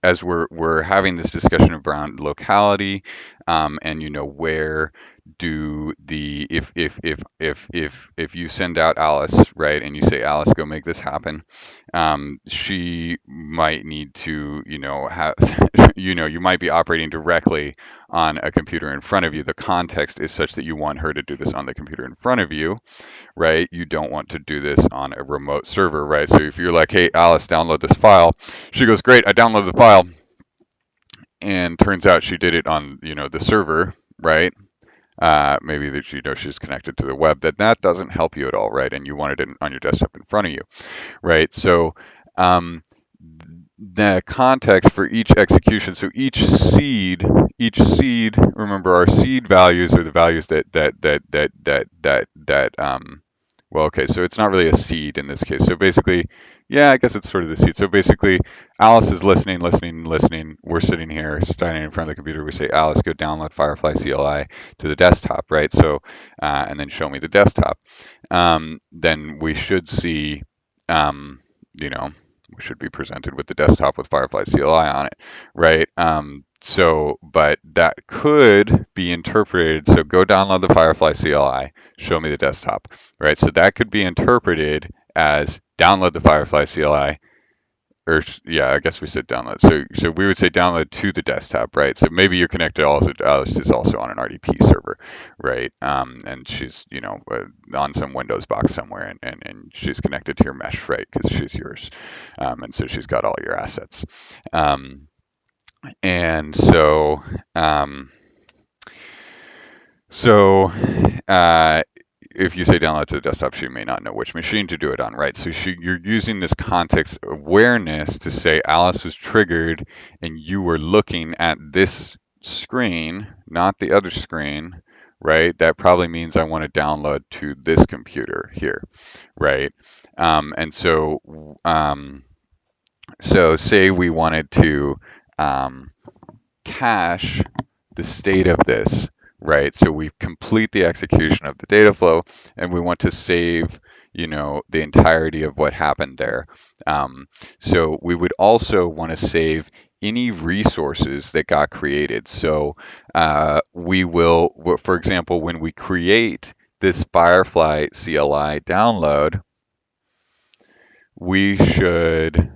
as we're having this discussion around locality, and where do the if you send out Alice, right, and you say, Alice, go make this happen, she might need to have you might be operating directly on a computer in front of you. The context is such that you want her to do this on the computer in front of you, right? You don't want to do this on a remote server, right? So if you're like, hey, Alice, download this file, she goes, great, I downloaded the file, and turns out she did it on, the server, right? Maybe that she's connected to the web. That doesn't help you at all, right? And you wanted it on your desktop in front of you, right? So the context for each execution. So each seed. Remember, our seed values are the values that. Well, okay, so it's not really a seed in this case. So basically, yeah, I guess it's sort of the seed. So basically, Alice is listening. We're sitting here, standing in front of the computer. We say, Alice, go download Firefly CLI to the desktop, right? So, and then show me the desktop. Then we should see, we should be presented with the desktop with Firefly CLI on it, right? But that could be interpreted. So go download the Firefly CLI, show me the desktop, right? So that could be interpreted as download the Firefly CLI, or yeah, I guess we said download. So we would say download to the desktop, right? So maybe you're connected also. Alice is also on an RDP server, right? And she's on some Windows box somewhere, and she's connected to your mesh, right? Because she's yours, and so she's got all your assets. And so so if you say download to the desktop, she may not know which machine to do it on, right? So you're using this context awareness to say Alice was triggered and you were looking at this screen, not the other screen, right? That probably means I want to download to this computer here, right? And so say we wanted to cache the state of this, right? So we complete the execution of the data flow, and we want to save, the entirety of what happened there. So we would also want to save any resources that got created. So we will, for example, when we create this Firefly CLI download, we should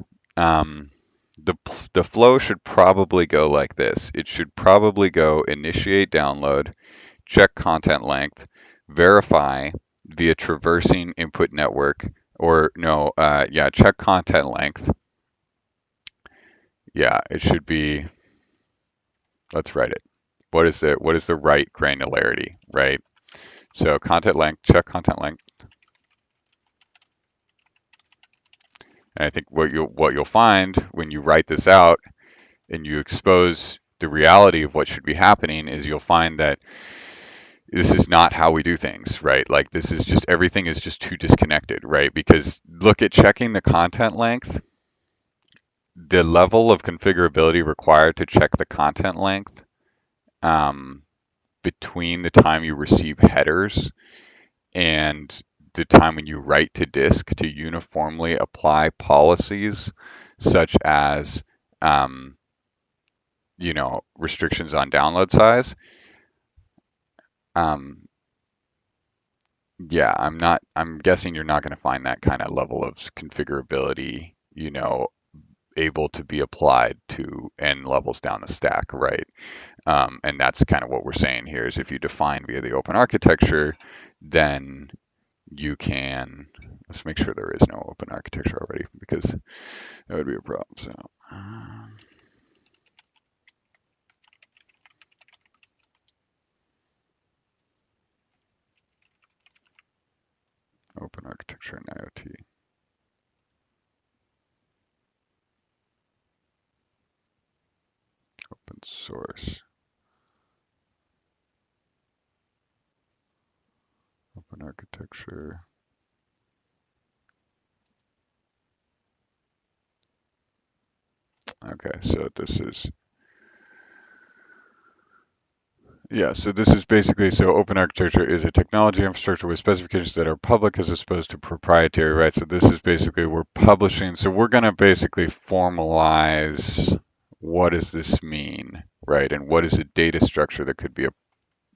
the flow should probably go like this. It should probably go initiate download, check content length, verify via traversing input network, or no, check content length. Yeah, it should be. Let's write it. What is the right granularity, right? So content length, check content length. And I think what you'll find when you write this out and you expose the reality of what should be happening is you'll find that this is not how we do things, right? Like this is just everything is just too disconnected, right? Because look at checking the content length, the level of configurability required to check the content length between the time you receive headers and the time when you write to disk to uniformly apply policies such as restrictions on download size. Yeah, I'm guessing you're not going to find that kind of level of configurability, able to be applied to n levels down the stack, right? And that's kind of what we're saying here is if you define via the open architecture, then you can, let's make sure there is no open architecture already because that would be a problem. So, open architecture and IoT. Open source. Open architecture. Okay, so this is, yeah, so this is basically, so open architecture is a technology infrastructure with specifications that are public as opposed to proprietary, right? So this is basically, we're publishing, so we're going to basically formalize what does this mean, right? And what is a data structure that could be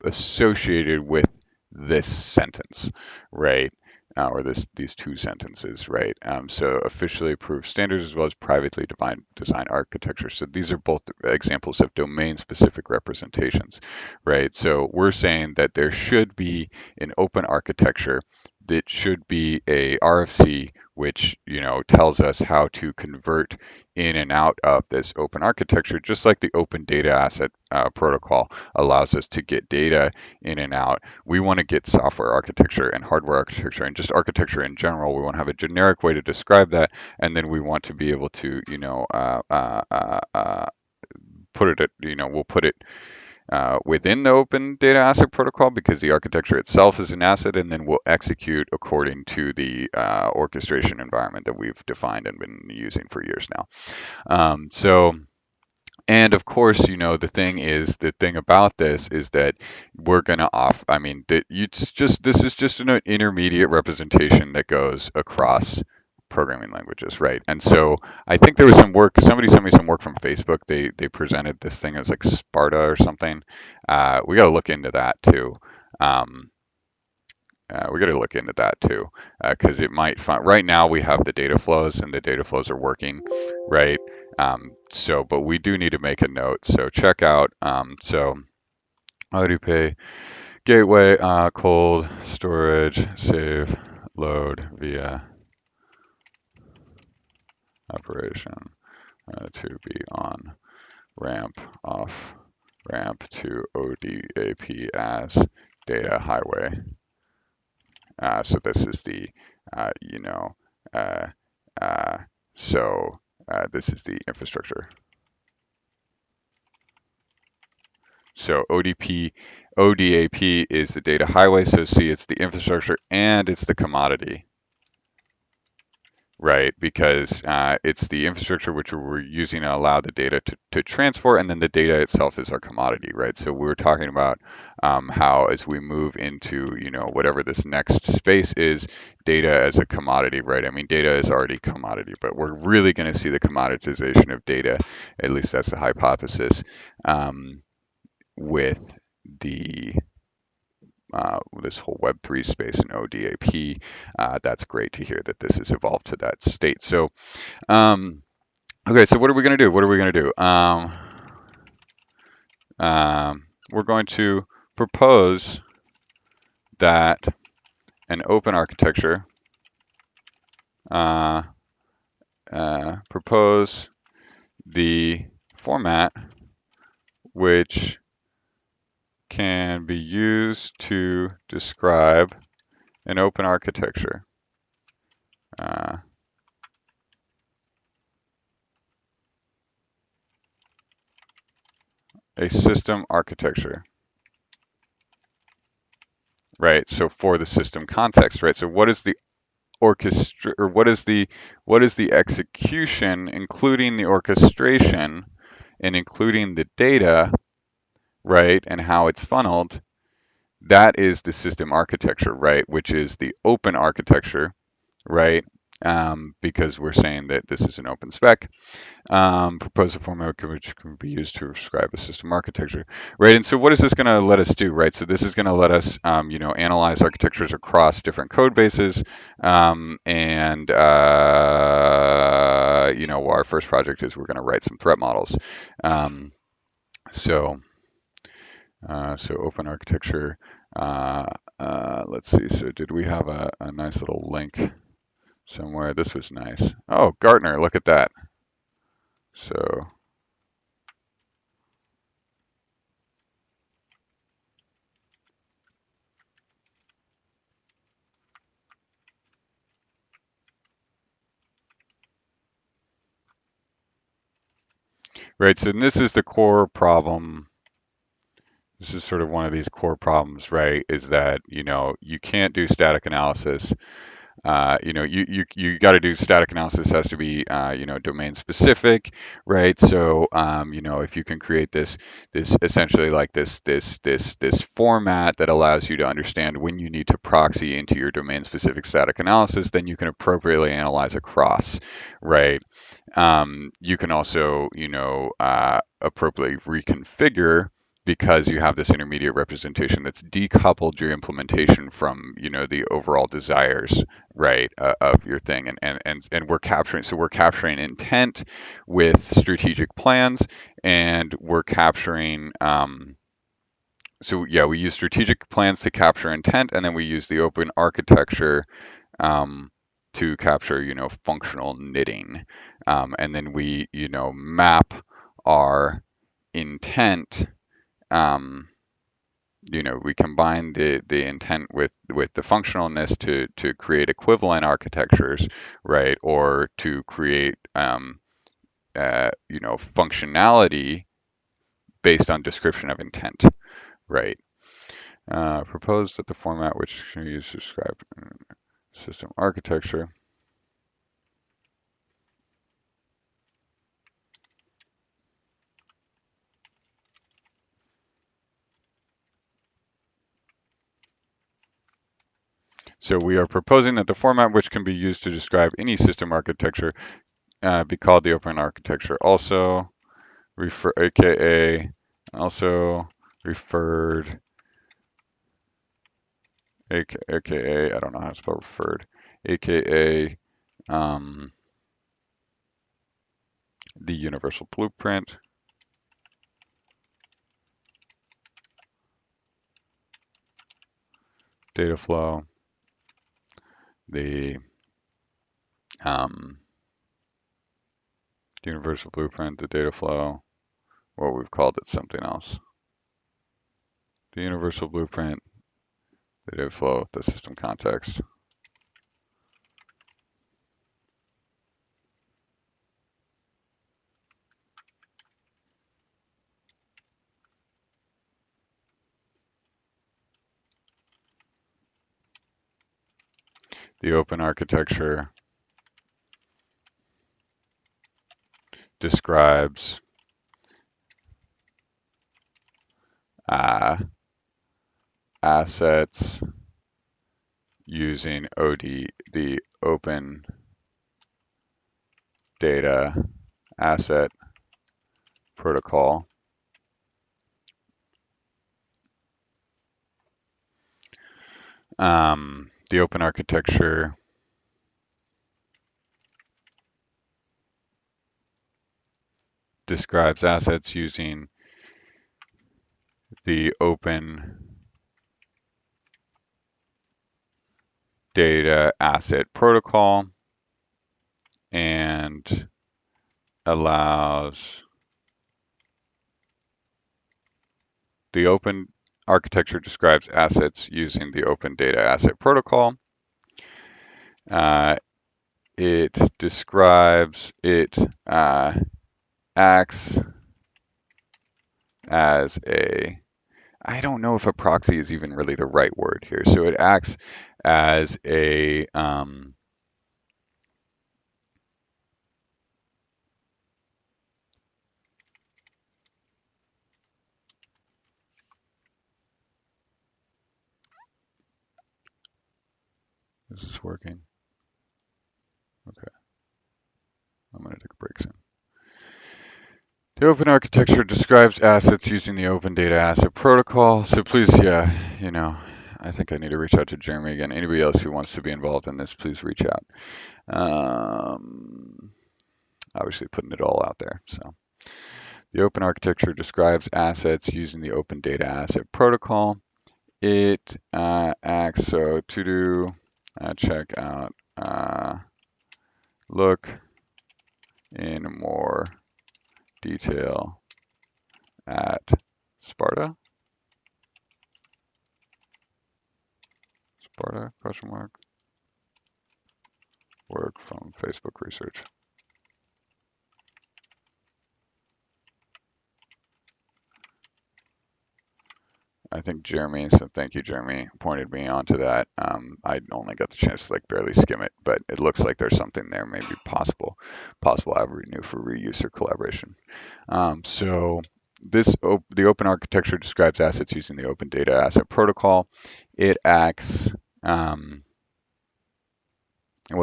associated with this sentence, right? Or these two sentences, right? So officially approved standards as well as privately defined design architecture. So these are both examples of domain-specific representations, right? So we're saying that there should be an open architecture that should be a RFC, which tells us how to convert in and out of this open architecture, just like the Open Data Asset Protocol allows us to get data in and out. We want to get software architecture and hardware architecture and just architecture in general. We want to have a generic way to describe that, and then we want to be able to, put it at, we'll put it within the Open Data Asset Protocol because the architecture itself is an asset, and then we'll execute according to the orchestration environment that we've defined and been using for years now. And of course, the thing about this is that we're going to this is just an intermediate representation that goes across programming languages, right? And so I think there was some work, somebody sent me some work from Facebook. They presented this thing as like Sparta or something. We got to look into that too. We got to look into that too, because it might find, right now we have the data flows and the data flows are working, right? But we do need to make a note. So check out, Odap gateway, cold storage, save, load via operation to be on ramp, off ramp to ODAP as data highway. So this is the, this is the infrastructure. So ODAP is the data highway. So see, it's the infrastructure and it's the commodity, right? Because it's the infrastructure which we're using to allow the data to transfer, and then the data itself is our commodity, right? So we're talking about how as we move into, whatever this next space is, data as a commodity, right? I mean, data is already commodity, but we're really going to see the commoditization of data, at least that's the hypothesis, with the this whole Web3 space in ODAP. That's great to hear that this has evolved to that state. So, okay, so what are we going to do? What are we going to do? We're going to propose that an open architecture, propose the format which can be used to describe an open architecture. A system architecture, right? So for the system context, right? So what is the orchestra, or what is the execution, including the orchestration and including the data, right? And how it's funneled. That is the system architecture, right? Which is the open architecture, right? Because we're saying that this is an open spec. Propose a format which can be used to describe a system architecture, right? And so what is this going to let us do, right? So this is going to let us, analyze architectures across different code bases. Our first project is we're going to write some threat models. So open architecture. Let's see. So did we have a nice little link somewhere? This was nice. Oh, Gartner, look at that. So right, so this is the core problem. This is sort of one of these core problems, right? Is that, you can't do static analysis you got to do static analysis has to be domain specific, right? So if you can create this essentially like this format that allows you to understand when you need to proxy into your domain specific static analysis, then you can appropriately analyze across, right? You can also appropriately reconfigure because you have this intermediate representation that's decoupled your implementation from the overall desires, right, of your thing. And we're capturing intent with strategic plans, and we're capturing so yeah, we use strategic plans to capture intent, and then we use the open architecture um, to capture functional knitting, and then we map our intent. um, we combine the intent with the functionalness to create equivalent architectures, right? Or to create functionality based on description of intent, right? Propose that the format which can be used to describe system architecture. So we are proposing that the format which can be used to describe any system architecture be called the open architecture. Also refer, aka also referred, aka I don't know how to spell referred, aka the universal blueprint. Data flow, the universal blueprint, the data flow, or we've called it something else. The universal blueprint, the data flow, the system context. The open architecture describes assets using the open data asset protocol. The open architecture describes assets using the open data asset protocol and allows the open architecture describes assets using the open data asset protocol. It acts as a, I don't know if a proxy is even really the right word here. So it acts as a is this working? Okay, I'm going to take a break soon. The open architecture describes assets using the open data asset protocol. So please, yeah, I think I need to reach out to Jeremy again. Anybody else who wants to be involved in this, please reach out. Obviously putting it all out there. So the open architecture describes assets using the open data asset protocol. It acts, so to do, check out, look in more detail at Sparta, question mark, work from Facebook research. I think Jeremy, so thank you, Jeremy, pointed me onto that. I only got the chance to like barely skim it, but it looks like there's something there, maybe possible avenue for reuse or collaboration. So the open architecture describes assets using the Open Data Asset Protocol. It acts, we'll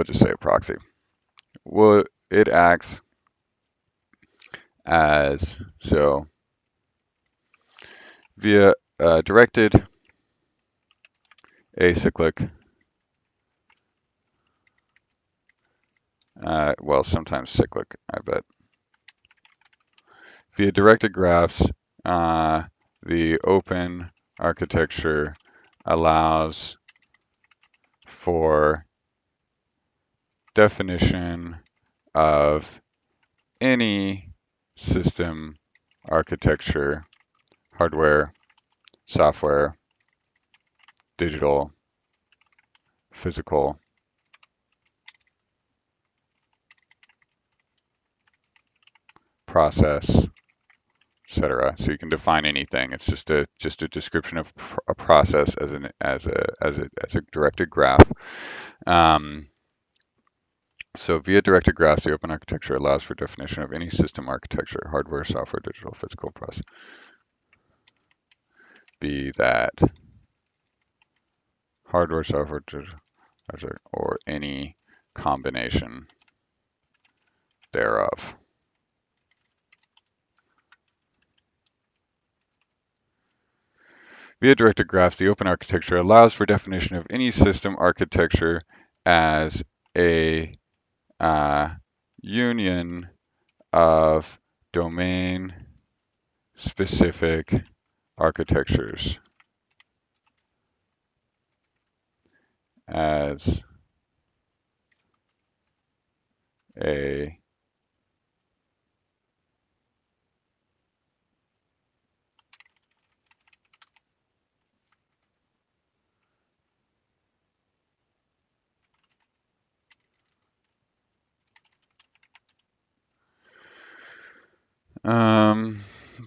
just say a proxy. Well, it acts as, so via directed acyclic, well, sometimes cyclic, I bet. Via directed graphs, the open architecture allows for definition of any system architecture, hardware, software, digital, physical, process, etc. So you can define anything. It's just a description of a process as a directed graph. So via directed graphs, the open architecture allows for definition of any system architecture, hardware, software, digital, physical, process. Be that hardware, software, or any combination thereof. Via directed graphs, the open architecture allows for definition of any system architecture as a union of domain-specific architectures as a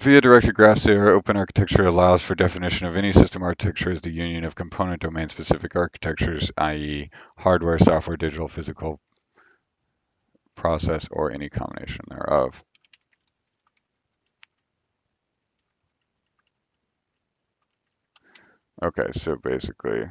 via directed graphs, the open architecture allows for definition of any system architecture as the union of component domain-specific architectures, i.e. hardware, software, digital, physical, process, or any combination thereof. Okay, so basically,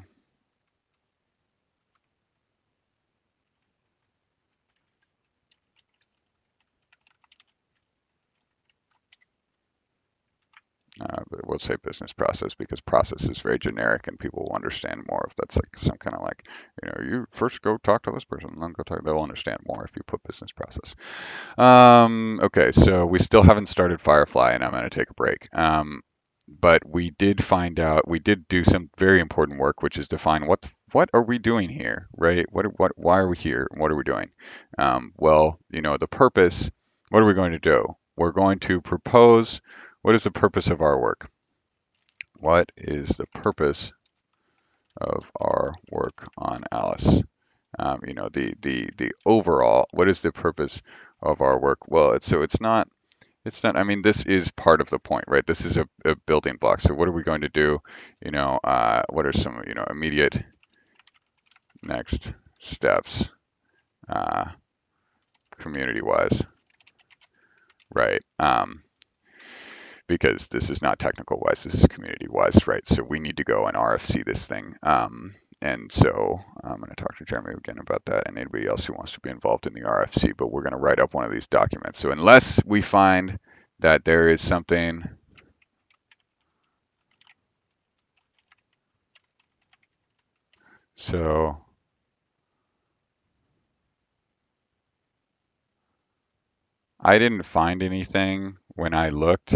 but we'll say business process because process is very generic and people will understand more if that's like some kind of like, you first go talk to this person, then go talk, they'll understand more if you put business process. Okay, so we still haven't started Firefly and I'm going to take a break. But we did find out, we did do some very important work, which is define what are we doing here, right? Why are we here? What are we doing? Well, the purpose, what are we going to do? We're going to propose, what is the purpose of our work? What is the purpose of our work on Alice? The overall, what is the purpose of our work? Well, it's not, I mean, this is part of the point, right? This is a building block. So what are we going to do? What are some, immediate next steps, community-wise, right? Because this is not technical-wise, this is community-wise, right? So we need to go and RFC this thing. And so I'm going to talk to Jeremy again about that and anybody else who wants to be involved in the RFC, but we're going to write up one of these documents. So unless we find that there is something so I didn't find anything when I looked.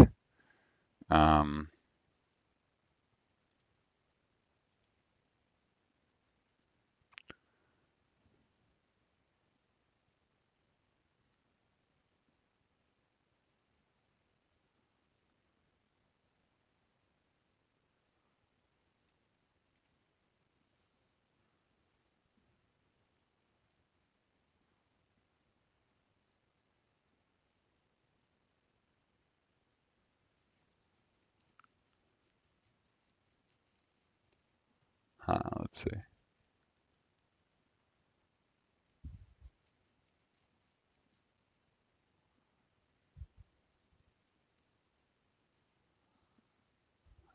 Let's see.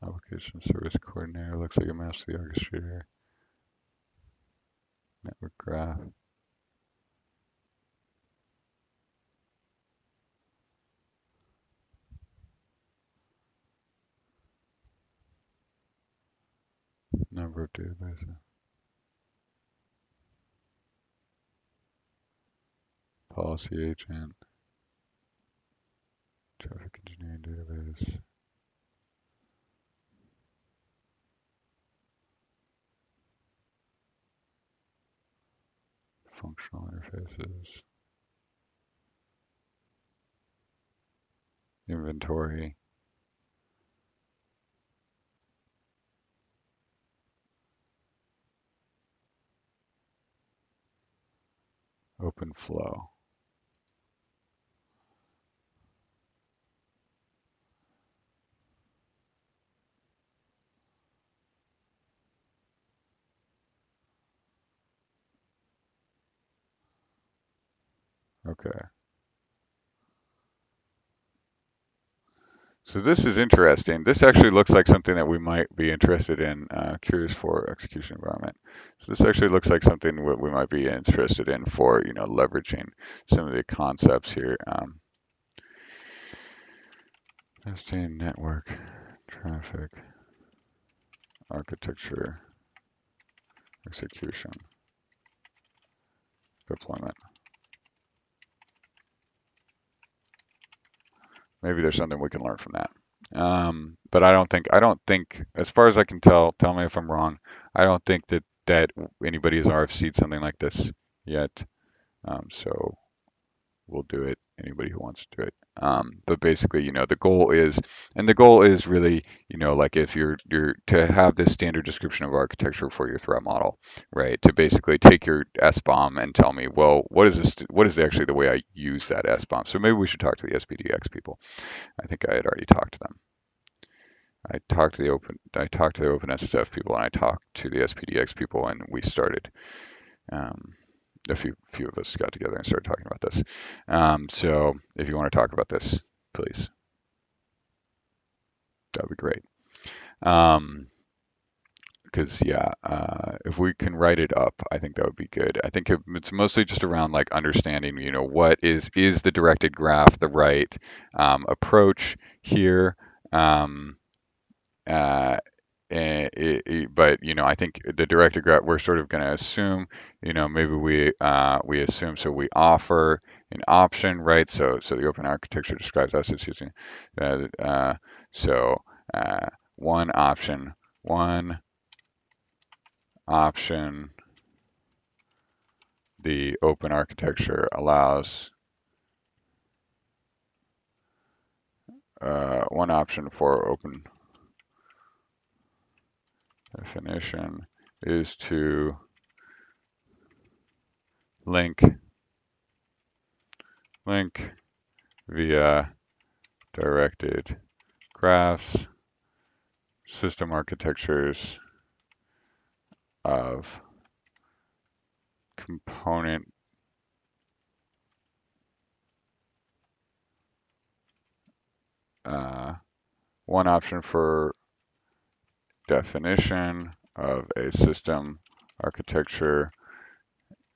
Application service coordinator looks like a master orchestrator. Network graph. Number of databases. Policy agent. Traffic engineering database. Functional interfaces. Inventory. Open flow. Okay. So this is interesting. This actually looks like something that we might be interested in. Curious for execution environment. So this actually looks like something we might be interested in for, you know, leveraging some of the concepts here. Testing network, traffic, architecture, execution, deployment. Maybe there's something we can learn from that. But I don't think, as far as I can tell me if I'm wrong, I don't think that anybody has RFC'd something like this yet. So we'll do it. Anybody who wants to do it. But basically, you know, the goal is really, you know, like if you're to have this standard description of architecture for your threat model, right? To basically take your SBOM and tell me, well, what is this? What is actually the way I use that SBOM? So maybe we should talk to the SPDX people. I think I had already talked to them. I talked to the OpenSSF people, and I talked to the SPDX people, and we started. A few of us got together and started talking about this. So if you want to talk about this, please, that would be great. Because if we can write it up, I think that would be good. I think it's mostly just around like understanding, you know, what is the directed graph the right approach here. But you know, I think the directed graph, we're sort of going to assume, you know, maybe we assume, so we offer an option, right? So the open architecture describes us as using one option, the open architecture allows one option for open definition is to link via directed graphs system architectures of component one option for definition of a system architecture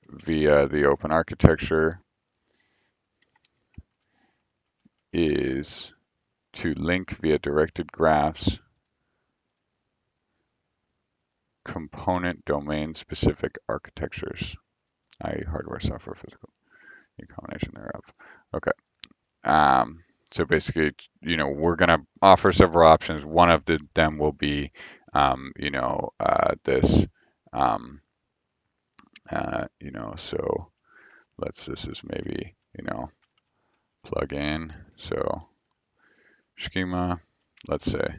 via the open architecture is to link via directed graphs component domain specific architectures, i.e. hardware, software, physical, a combination thereof. Okay. So basically, you know, we're going to offer several options. One of them will be, you know, this, you know, so this is maybe, you know, plug in. So schema, let's say.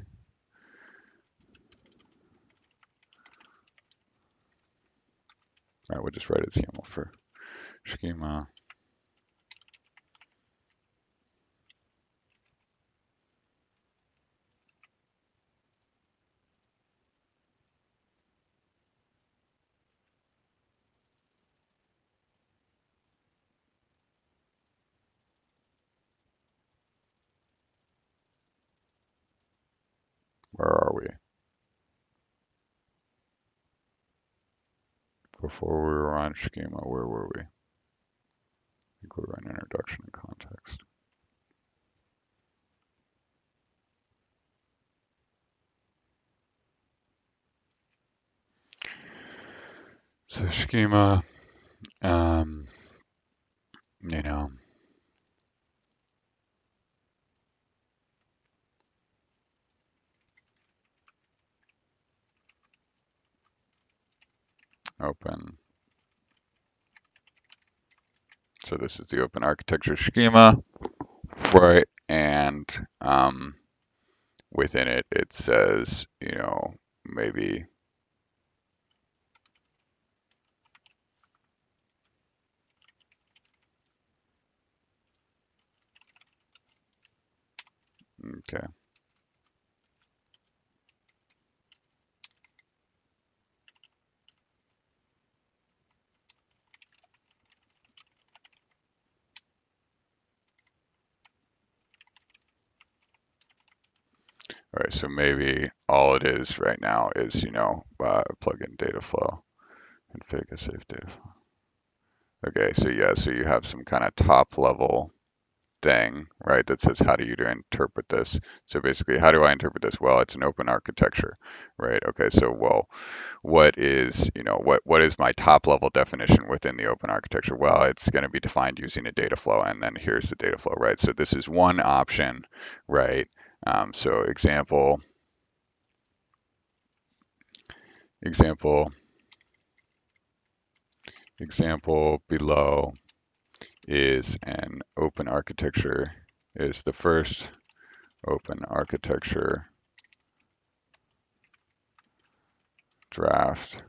All right, we'll just write it as YAML for schema. Where are we? Before we were on schema, where were we? I think we were in introduction and context. So schema, you know, open. So this is the open architecture schema, right? And within it, it says, you know, maybe okay. All right, so maybe all it is right now is, you know, plug in data flow, config a safe data flow. Okay, so yeah, so you have some kind of top level thing, right, that says how do you interpret this? So basically, how do I interpret this? Well, it's an open architecture, right? Okay, so well, what is, you know, what is my top level definition within the open architecture? Well, it's going to be defined using a data flow, and then here's the data flow, right? So this is one option, right? So example below is an open architecture, is the first open architecture draft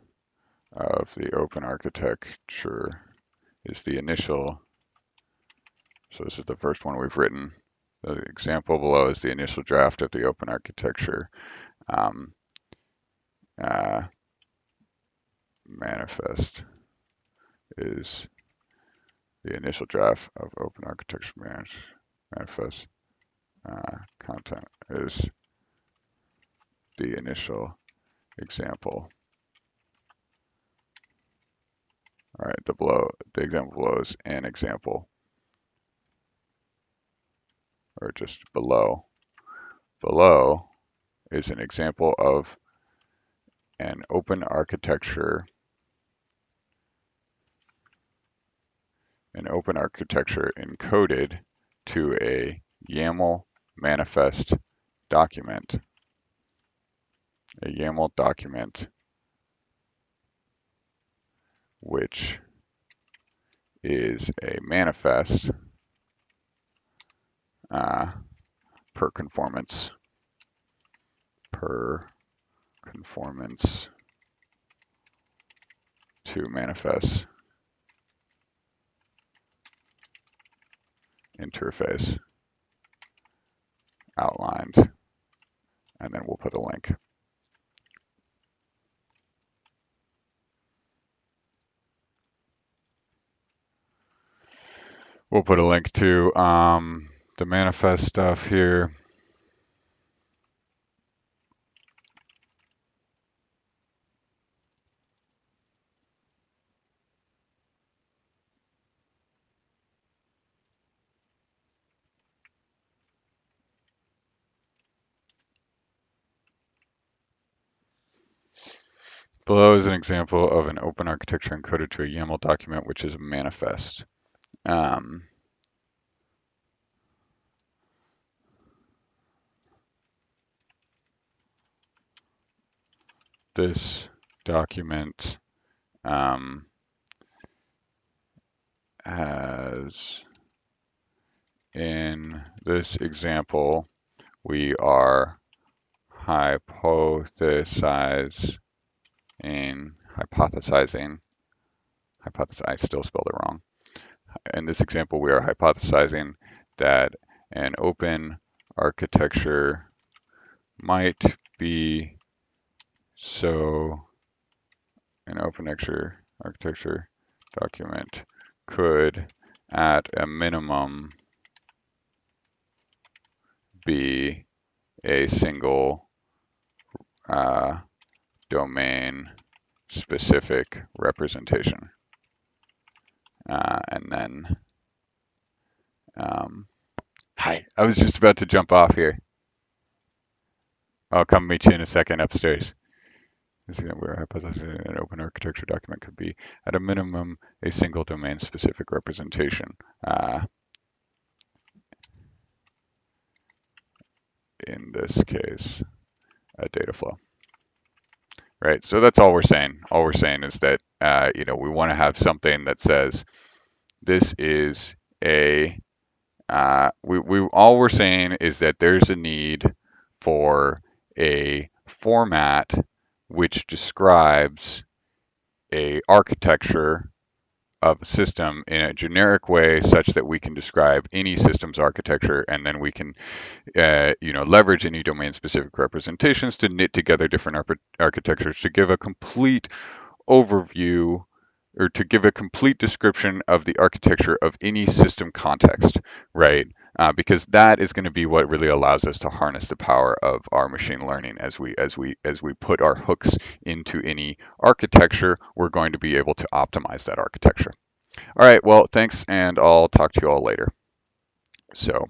of the open architecture, is the initial, so this is the first one we've written. The example below is the initial draft of the open architecture manifest, is the initial draft of open architecture manifest. Content is the initial example. All right, the example below is an example, or just below. Below is an example of an open architecture encoded to a YAML manifest document. A YAML document which is a manifest per conformance to manifest interface outlined, and then we'll put a link. We'll put a link to the manifest stuff here. Below is an example of an open architecture encoded to a YAML document, which is a manifest. This document has, in this example, we are hypothesizing, I still spelled it wrong. In this example, we are hypothesizing that an open architecture might be, so an open architecture document could, at a minimum, be a single domain specific representation. And then, hi, I was just about to jump off here. I'll come meet you in a second upstairs. This is where hypothesizing an open architecture document could be, at a minimum, a single domain specific representation. In this case, a data flow. Right, so that's all we're saying. All we're saying is that we want to have something that says this is a. All we're saying is that there's a need for a format which describes a architecture of a system in a generic way such that we can describe any system's architecture, and then we can leverage any domain-specific representations to knit together different architectures to give a complete overview or to give a complete description of the architecture of any system context, right? Because that is going to be what really allows us to harness the power of our machine learning. As we put our hooks into any architecture, we're going to be able to optimize that architecture. All right, well, thanks, and I'll talk to you all later. So.